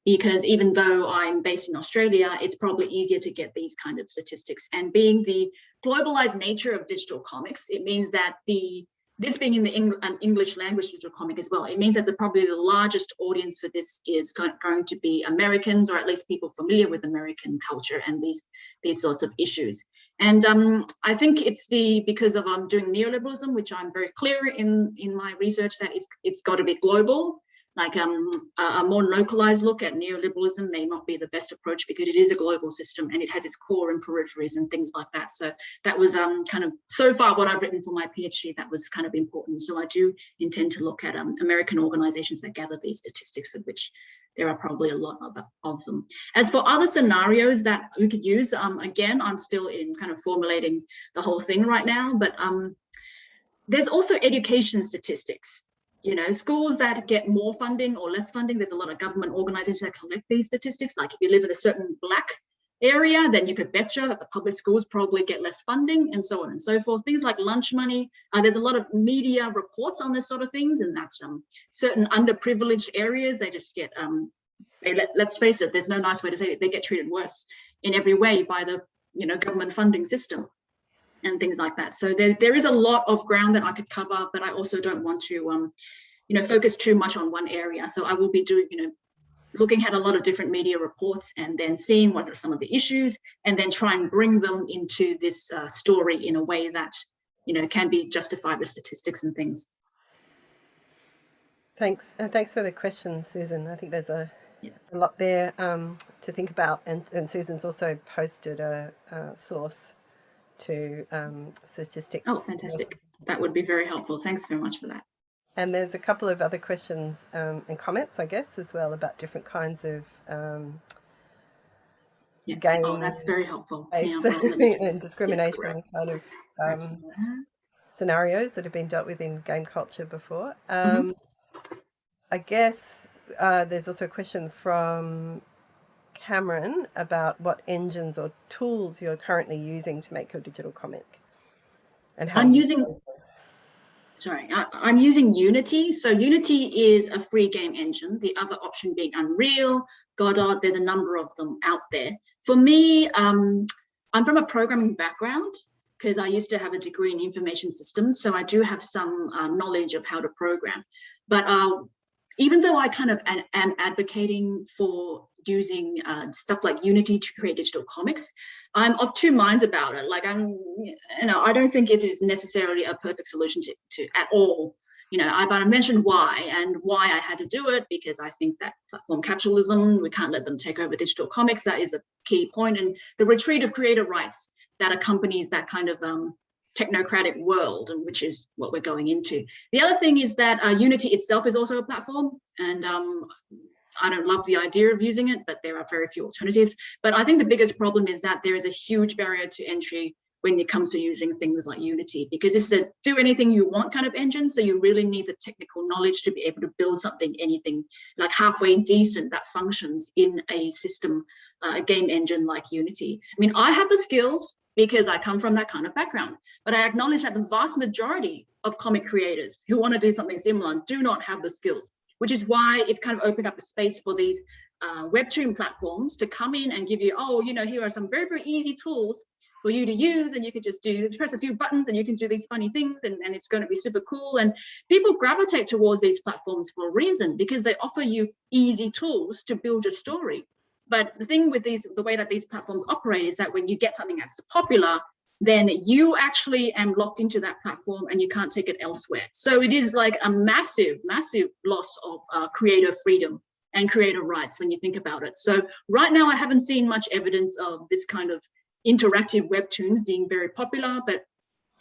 because even though I'm based in Australia, it's probably easier to get these kind of statistics. And being the globalized nature of digital comics, it means that this being in the English language digital comic as well, it means that probably the largest audience for this is going to be Americans, or at least people familiar with American culture and these sorts of issues. And I think it's because of doing neoliberalism, which I'm very clear in my research that it's got to be global. Like a more localized look at neoliberalism may not be the best approach, because it is a global system and it has its core and peripheries and things like that. So that was kind of, so far what I've written for my PhD, that was kind of important. So I do intend to look at American organizations that gather these statistics, of which there are probably a lot of them. As for other scenarios that we could use, again, I'm still in kind of formulating the whole thing right now, but there's also education statistics. You know, schools that get more funding or less funding, there's a lot of government organizations that collect these statistics. Like if you live in a certain black area, then you could betcha that the public schools probably get less funding, and so on and so forth. Things like lunch money, there's a lot of media reports on this sort of things, and that's certain underprivileged areas, they just get, let's face it, there's no nice way to say it, they get treated worse in every way by the, you know, government funding system and things like that. So there is a lot of ground that I could cover, but I also don't want to, you know, focus too much on one area. So I will be doing, you know, looking at a lot of different media reports and then seeing what are some of the issues, and then try and bring them into this story in a way that, you know, can be justified with statistics and things. Thanks. Thanks for the question, Susan. I think there's a lot there to think about. And Susan's also posted a source to statistics. Oh, fantastic. That would be very helpful. Thanks very much for that. And there's a couple of other questions and comments, I guess, as well, about different kinds of game. Oh, that's very helpful. And discrimination kind of scenarios that have been dealt with in game culture before. I guess there's also a question from Cameron about what engines or tools you're currently using to make your digital comic, and how I'm using. sorry, I'm using Unity. So Unity is a free game engine. The other option being Unreal, Godot. There's a number of them out there. For me, I'm from a programming background because I used to have a degree in information systems. So I do have some knowledge of how to program. But even though I kind of am advocating for using stuff like Unity to create digital comics, I'm of two minds about it. Like I don't think it is necessarily a perfect solution to at all. I've mentioned why I had to do it, because I think that platform capitalism, we can't let them take over digital comics. That is a key point, and the retreat of creator rights that accompanies that kind of technocratic world, and which is what we're going into. The other thing is that Unity itself is also a platform, and I don't love the idea of using it, but there are very few alternatives. But I think the biggest problem is that there is a huge barrier to entry when it comes to using things like Unity, because it's a do anything you want kind of engine. So you really need the technical knowledge to be able to build something, anything like halfway decent that functions in a system, a game engine like Unity. I mean, I have the skills because I come from that kind of background, but I acknowledge that the vast majority of comic creators who want to do something similar do not have the skills, which is why it's kind of opened up a space for these webtoon platforms to come in and give you, here are some very, very easy tools for you to use, and you could just press a few buttons and you can do these funny things, and it's going to be super cool. And people gravitate towards these platforms for a reason, because they offer you easy tools to build your story. But the thing with the way that these platforms operate is that when you get something that's popular, then you actually am locked into that platform and you can't take it elsewhere. So it is like a massive, massive loss of creator freedom and creator rights when you think about it. So right now I haven't seen much evidence of this kind of interactive webtoons being very popular, but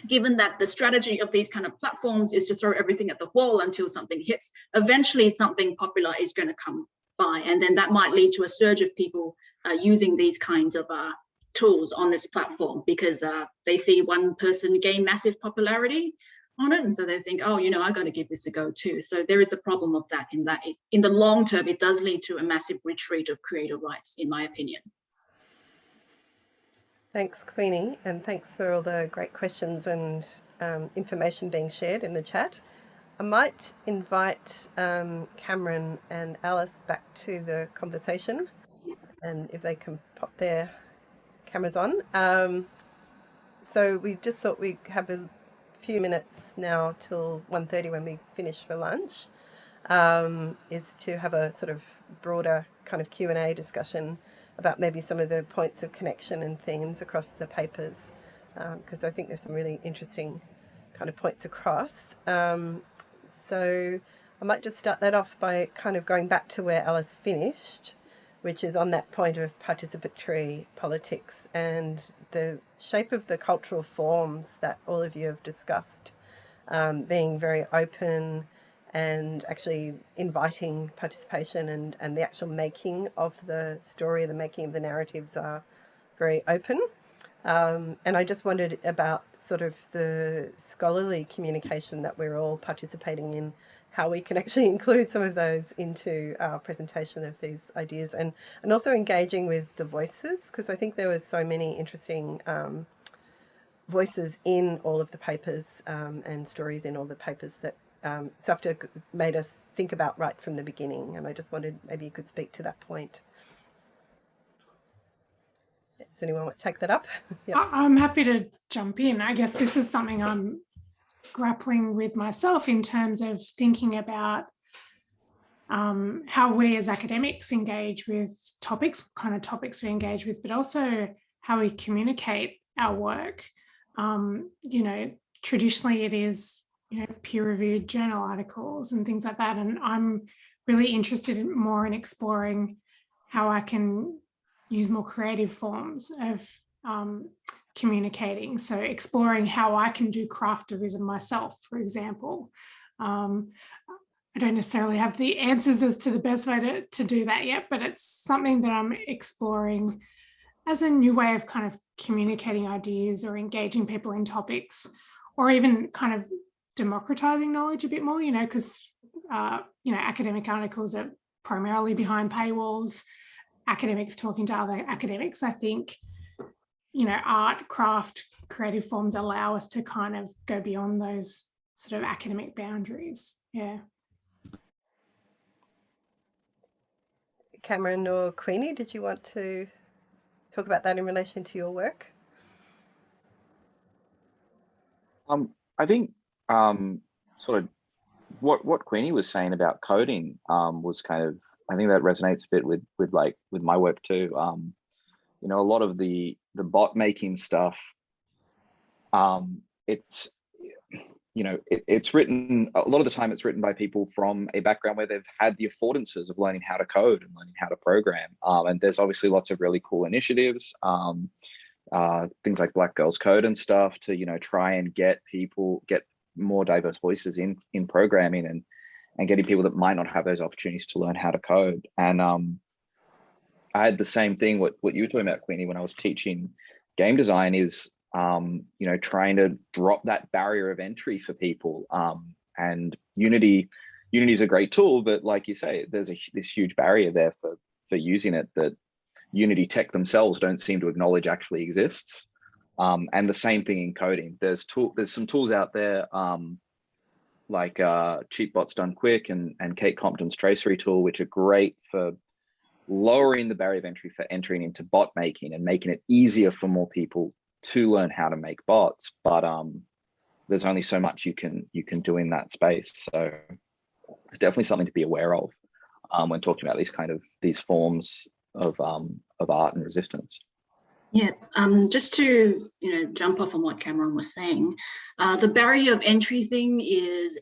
given that the strategy of these kind of platforms is to throw everything at the wall until something hits, eventually something popular is going to come by, and then that might lead to a surge of people using these kinds of tools on this platform, because they see one person gain massive popularity on it, and so they think, I got to give this a go too. So there is a problem of that, in the long term it does lead to a massive retreat of creator rights, in my opinion. Thanks, Queenie, and thanks for all the great questions and information being shared in the chat. I might invite Cameron and Alice back to the conversation, and if they can pop their cameras on. So we just thought we'd have a few minutes now till 1:30 when we finish for lunch, is to have a sort of broader kind of Q&A discussion about maybe some of the points of connection and themes across the papers, because I think there's some really interesting kind of points across. So I might just start that off by kind of going back to where Alice finished, which is on that point of participatory politics and the shape of the cultural forms that all of you have discussed, being very open and actually inviting participation, and the actual making of the story, the making of the narratives are very open. And I just wondered about sort of the scholarly communication that we're all participating in, how we can actually include some of those into our presentation of these ideas, and also engaging with the voices, because I think there was so many interesting voices in all of the papers and stories in all the papers that Safta made us think about right from the beginning, and I just wondered maybe you could speak to that point. Does anyone want to take that up? Yep. I'm happy to jump in. I guess this is something I'm grappling with myself in terms of thinking about how we as academics engage with topics, what kind of topics we engage with, but also how we communicate our work. Traditionally it is, peer-reviewed journal articles and things like that. And I'm really interested more in exploring how I can use more creative forms of communicating. So exploring how I can do craftivism myself, for example. I don't necessarily have the answers as to the best way to do that yet, but it's something that I'm exploring as a new way of kind of communicating ideas or engaging people in topics, or even kind of democratizing knowledge a bit more, because, academic articles are primarily behind paywalls, academics talking to other academics. I think, art, craft, creative forms allow us to kind of go beyond those sort of academic boundaries. Yeah. Cameron or Queenie, did you want to talk about that in relation to your work? I think sort of what Queenie was saying about coding was kind of, I think that resonates a bit with my work too. You know, a lot of the bot making stuff, it's, you know, it's written, a lot of the time it's written by people from a background where they've had the affordances of learning how to code and learning how to program. And there's obviously lots of really cool initiatives, things like Black Girls Code and stuff to, you know, try and get more diverse voices in programming and getting people that might not have those opportunities to learn how to code. And I had the same thing, what you were talking about, Queenie, when I was teaching game design is, you know, trying to drop that barrier of entry for people. And Unity is a great tool, but like you say, there's this huge barrier there for using it that Unity tech themselves don't seem to acknowledge actually exists. And the same thing in coding. There's some tools out there like Cheatbots Done Quick and Kate Compton's Tracery tool, which are great for lowering the barrier of entry for entering into bot making and making it easier for more people to learn how to make bots. But there's only so much you can do in that space. So it's definitely something to be aware of when talking about these forms of art and resistance. Yeah, just to jump off on what Cameron was saying, the barrier of entry thing is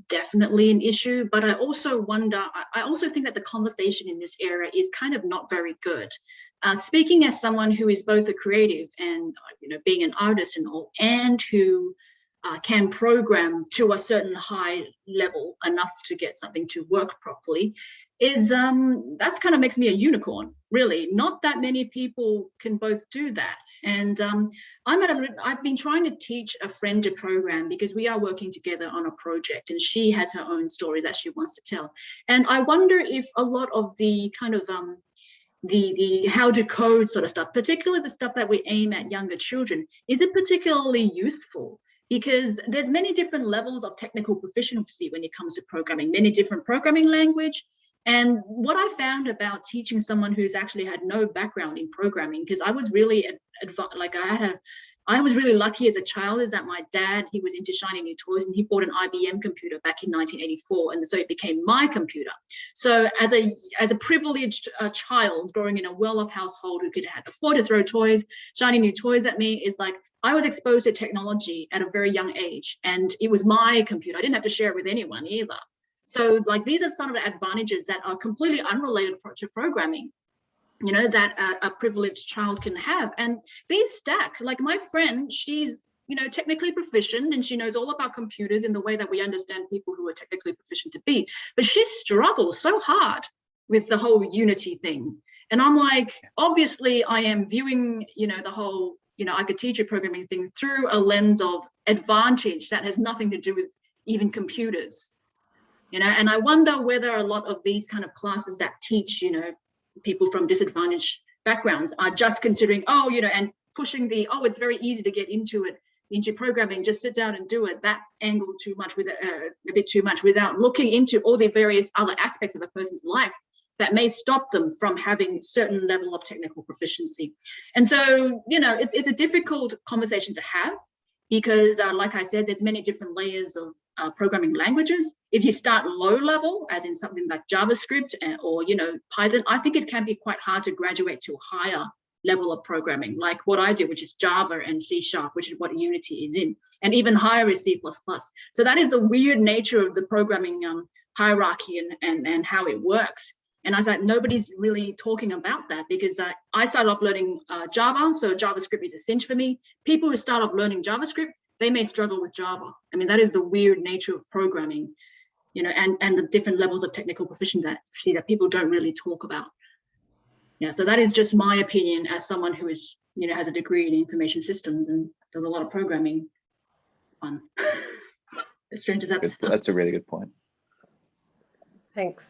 definitely an issue, but I also wonder, I also think that the conversation in this area is kind of not very good. Speaking as someone who is both a creative and being an artist and all, and who can program to a certain high level enough to get something to work properly, is that's kind of makes me a unicorn, really. Not that many people can both do that. And I've been trying to teach a friend to program because we are working together on a project and she has her own story that she wants to tell. And I wonder if a lot of the kind of the how to code sort of stuff, particularly the stuff that we aim at younger children, is it particularly useful? Because there's many different levels of technical proficiency when it comes to programming, many different programming language. And what I found about teaching someone who's actually had no background in programming, because I was really I was really lucky as a child, is that my dad, he was into shiny new toys and he bought an IBM computer back in 1984, and so it became my computer. So as a privileged child growing in a well-off household who could afford to throw toys, shiny new toys at me, is like I was exposed to technology at a very young age, and it was my computer. I didn't have to share it with anyone either. So like these are some of the advantages that are completely unrelated to programming, that a privileged child can have. And these stack. Like my friend, she's technically proficient and she knows all about computers in the way that we understand people who are technically proficient to be, but she struggles so hard with the whole Unity thing. And I'm like, obviously I am viewing the whole I could teach you programming thing through a lens of advantage that has nothing to do with even computers. And I wonder whether a lot of these kind of classes that teach, people from disadvantaged backgrounds are just considering, and pushing it's very easy to get into programming, just sit down and do it, that angle too much, with a bit too much, without looking into all the various other aspects of a person's life that may stop them from having certain level of technical proficiency. And so, it's a difficult conversation to have because, like I said, there's many different layers of programming languages. If you start low level, as in something like JavaScript or Python, I think it can be quite hard to graduate to a higher level of programming, like what I do, which is Java and C#, which is what Unity is in, and even higher is C++. So that is the weird nature of the programming hierarchy and how it works. And I was like, nobody's really talking about that because I started off learning Java, so JavaScript is a cinch for me. People who start off learning JavaScript, they may struggle with Java. I mean, that is the weird nature of programming, and the different levels of technical proficiency that people don't really talk about. Yeah, so that is just my opinion as someone who is, has a degree in information systems and does a lot of programming. Fun. As strange as that sounds. That's a really good point. Thanks.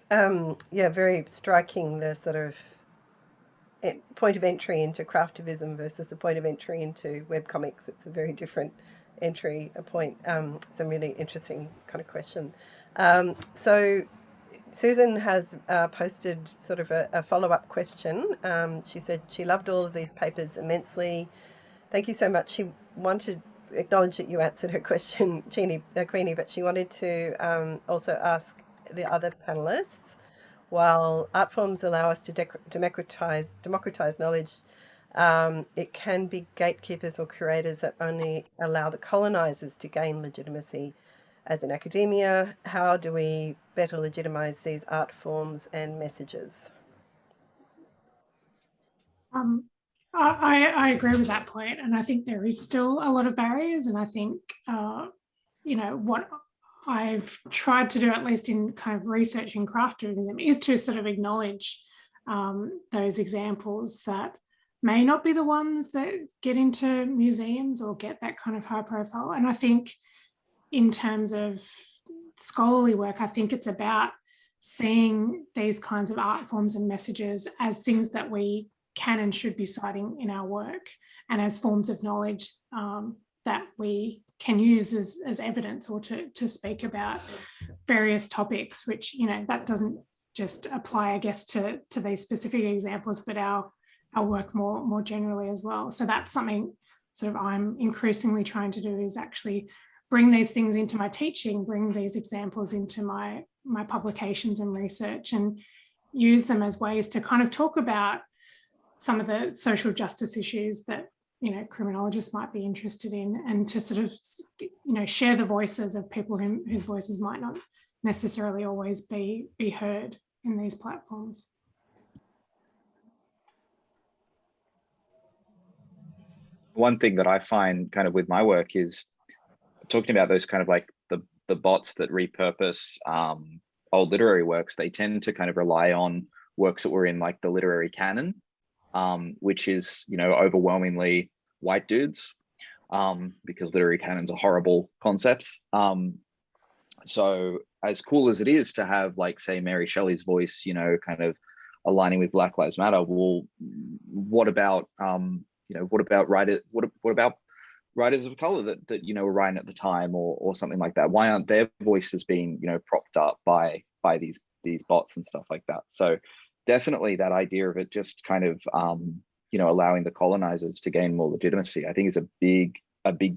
Yeah, very striking, the sort of point of entry into Craftivism versus the point of entry into webcomics. It's a very different entry point. It's a really interesting kind of question. So Susan has posted sort of a follow-up question. She said she loved all of these papers immensely. Thank you so much. She wanted to acknowledge that you answered her question, Queenie, but she wanted to also ask the other panelists, while art forms allow us to democratize knowledge, it can be gatekeepers or curators that only allow the colonizers to gain legitimacy. As in academia, how do we better legitimize these art forms and messages? I agree with that point, and I think there is still a lot of barriers, and I think you know, what I've tried to do, at least in kind of researching Craftivism, is to sort of acknowledge those examples that may not be the ones that get into museums or get that kind of high profile. And I think in terms of scholarly work, I think it's about seeing these kinds of art forms and messages as things that we can and should be citing in our work, and as forms of knowledge that we can use as evidence, or to speak about various topics, which, you know, that doesn't just apply, I guess, to these specific examples, but our work more generally as well. So that's something sort of I'm increasingly trying to do, is actually bring these things into my teaching, bring these examples into my publications and research, and use them as ways to kind of talk about some of the social justice issues that, you know, criminologists might be interested in, and to sort of, you know, share the voices of people whose voices might not necessarily always be heard in these platforms. One thing that I find kind of with my work is talking about those kind of like the bots that repurpose old literary works. They tend to kind of rely on works that were in like the literary canon, which is, you know, overwhelmingly white dudes, because literary canons are horrible concepts. So as cool as it is to have, like, say, Mary Shelley's voice, you know, kind of aligning with Black Lives Matter, well, what about you know, what about writers of color that you know, were writing at the time, or something like that? Why aren't their voices being, you know, propped up by these bots and stuff like that? So definitely that idea of it just kind of you know, allowing the colonizers to gain more legitimacy, I think is a big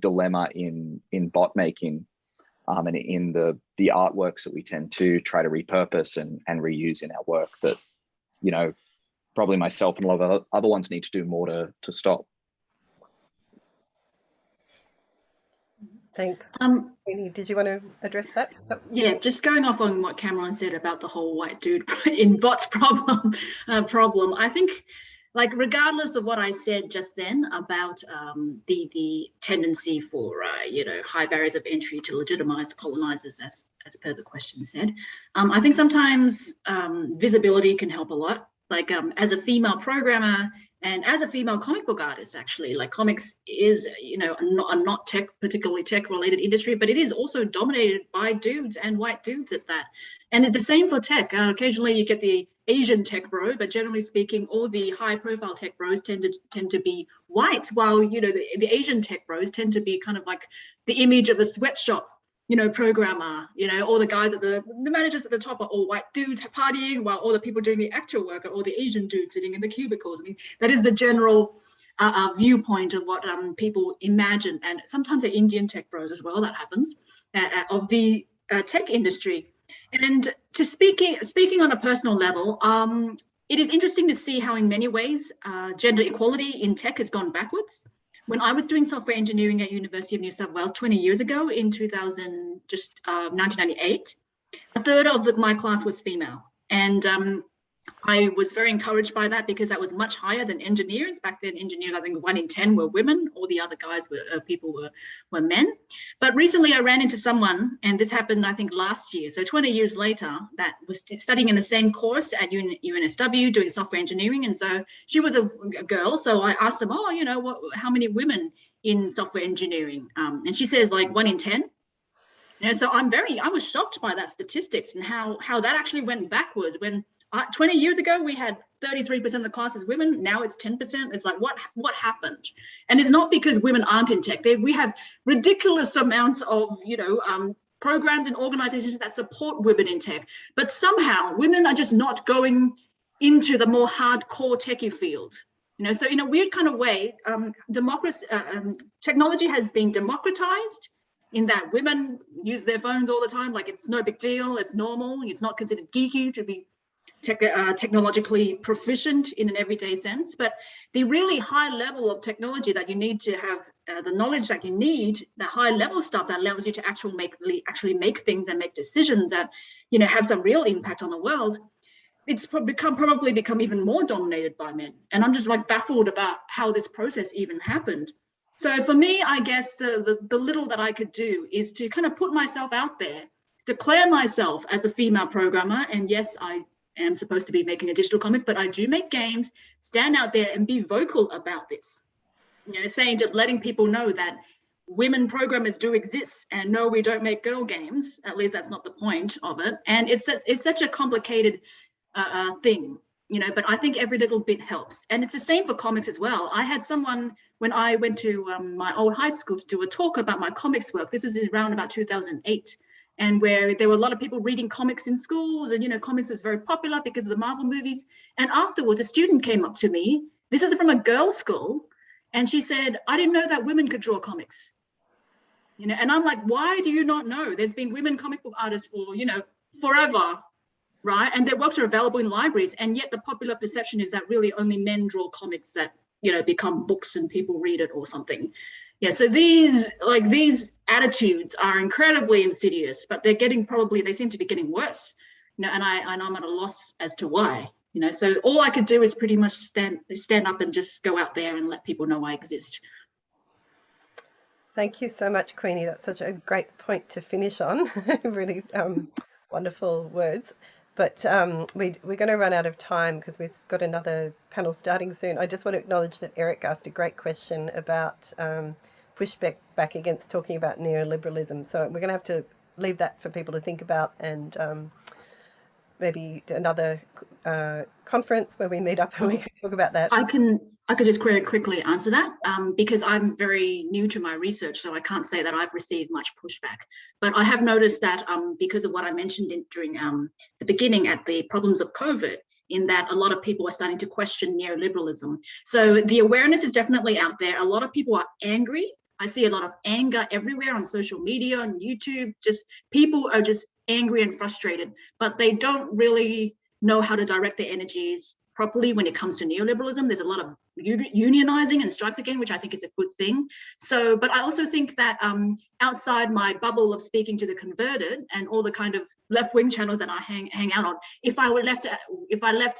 dilemma in bot making, and in the artworks that we tend to try to repurpose and reuse in our work, that, you know, probably myself and a lot of other ones need to do more to stop. Thanks. Queenie, did you want to address that? Yeah, just going off on what Cameron said about the whole white dude in bots problem. I think, like, regardless of what I said just then about the tendency for you know, high barriers of entry to legitimize colonizers, as per the question said, I think sometimes visibility can help a lot. Like, as a female programmer and as a female comic book artist, actually, like, comics is, you know, a not particularly tech related industry, but it is also dominated by dudes, and white dudes at that. And it's the same for tech. Occasionally you get the Asian tech bro, but generally speaking, all the high profile tech bros tend to be white, while, you know, the Asian tech bros tend to be kind of like the image of a sweatshop, you know, programmer, you know, all the guys at the managers at the top are all white dudes partying, while all the people doing the actual work are all the Asian dudes sitting in the cubicles. I mean, that is the general viewpoint of what people imagine, and sometimes the Indian tech bros as well, that happens, of the tech industry. And to speaking on a personal level, it is interesting to see how in many ways gender equality in tech has gone backwards. When I was doing software engineering at University of New South Wales 20 years ago in 1998, a third of my class was female. And I was very encouraged by that, because that was much higher than engineers. Back then, engineers, I think 1 in 10 were women. All the other guys were men. But recently I ran into someone, and this happened, I think, last year. So 20 years later, that was studying in the same course at UNSW doing software engineering. And so she was a girl. So I asked them, oh, you know, how many women in software engineering? And she says, like, 1 in 10. You know, so I was shocked by that statistics, and how that actually went backwards when 20 years ago, we had 33% of the class is women. Now it's 10%. It's like, what happened? And it's not because women aren't in tech. We have ridiculous amounts of, programs and organizations that support women in tech, but somehow women are just not going into the more hardcore techie field. So in a weird kind of way, technology has been democratized in that women use their phones all the time, like it's no big deal, it's normal, it's not considered geeky to be technologically proficient in an everyday sense. But the really high level of technology that you need to have, the knowledge that you need, the high level stuff that allows you to actually make things and make decisions that, have some real impact on the world, it's probably become even more dominated by men. And I'm just like baffled about how this process even happened. So for me, I guess the little that I could do is to kind of put myself out there, declare myself as a female programmer. And yes, I am supposed to be making a digital comic, but I do make games, stand out there and be vocal about this. Saying, just letting people know that women programmers do exist, and no, we don't make girl games. At least that's not the point of it. And it's such a complicated thing, but I think every little bit helps. And it's the same for comics as well. I had someone, when I went to my old high school to do a talk about my comics work, this was around about 2008, and where there were a lot of people reading comics in schools, and comics was very popular because of the Marvel movies. And afterwards, a student came up to me, this is from a girls' school, and she said, I didn't know that women could draw comics. And I'm like, why do you not know? There's been women comic book artists for, forever, right? And their works are available in libraries, and yet the popular perception is that really only men draw comics that, become books and people read it or something. Yeah, so these attitudes are incredibly insidious, but they seem to be getting worse. And I'm at a loss as to why. So all I could do is pretty much stand up and just go out there and let people know I exist. Thank you so much, Queenie. That's such a great point to finish on. Really wonderful words. But we're going to run out of time because we've got another panel starting soon. I just want to acknowledge that Eric asked a great question about pushback against talking about neoliberalism. So we're going to have to leave that for people to think about, and maybe another conference where we meet up and we can talk about that. I could just quickly answer that because I'm very new to my research, so I can't say that I've received much pushback. But I have noticed that because of what I mentioned during the beginning at the problems of COVID, in that a lot of people are starting to question neoliberalism. So the awareness is definitely out there. A lot of people are angry. I see a lot of anger everywhere on social media, on YouTube. Just people are just angry and frustrated, but they don't really know how to direct their energies properly when it comes to neoliberalism. There's a lot of unionizing and strikes again, which I think is a good thing. So, but I also think that outside my bubble of speaking to the converted and all the kind of left-wing channels that I hang out on, if I left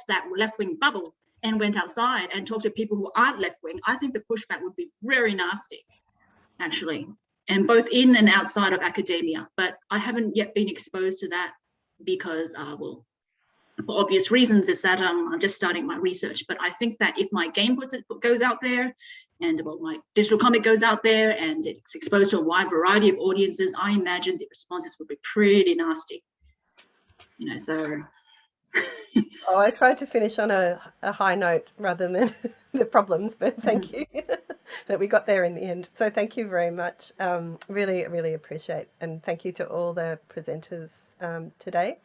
that left-wing bubble and went outside and talked to people who aren't left-wing, I think the pushback would be very nasty, actually, and both in and outside of academia. But I haven't yet been exposed to that because, well, for obvious reasons, is that I'm just starting my research. But I think that if my game goes out there, and well, my digital comic goes out there and it's exposed to a wide variety of audiences, I imagine the responses would be pretty nasty. So. Oh, I tried to finish on a high note rather than the problems, but thank you that we got there in the end. So thank you very much. Really, really appreciate, and thank you to all the presenters today.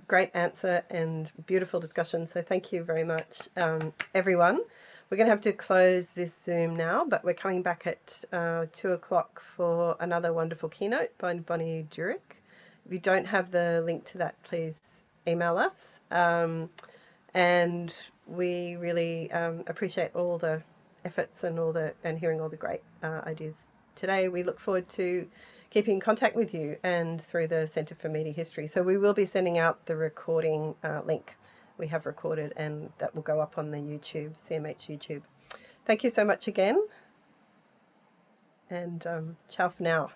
Great answer and beautiful discussion. So thank you very much, everyone. We're going to have to close this Zoom now, but we're coming back at 2 o'clock for another wonderful keynote by Bonnie Durick. If you don't have the link to that, please email us. And we really appreciate all the efforts and hearing all the great ideas today. We look forward to keeping in contact with you and through the Centre for Media History. So we will be sending out the recording link we have recorded, and that will go up on the YouTube, CMH YouTube. Thank you so much again, and ciao for now.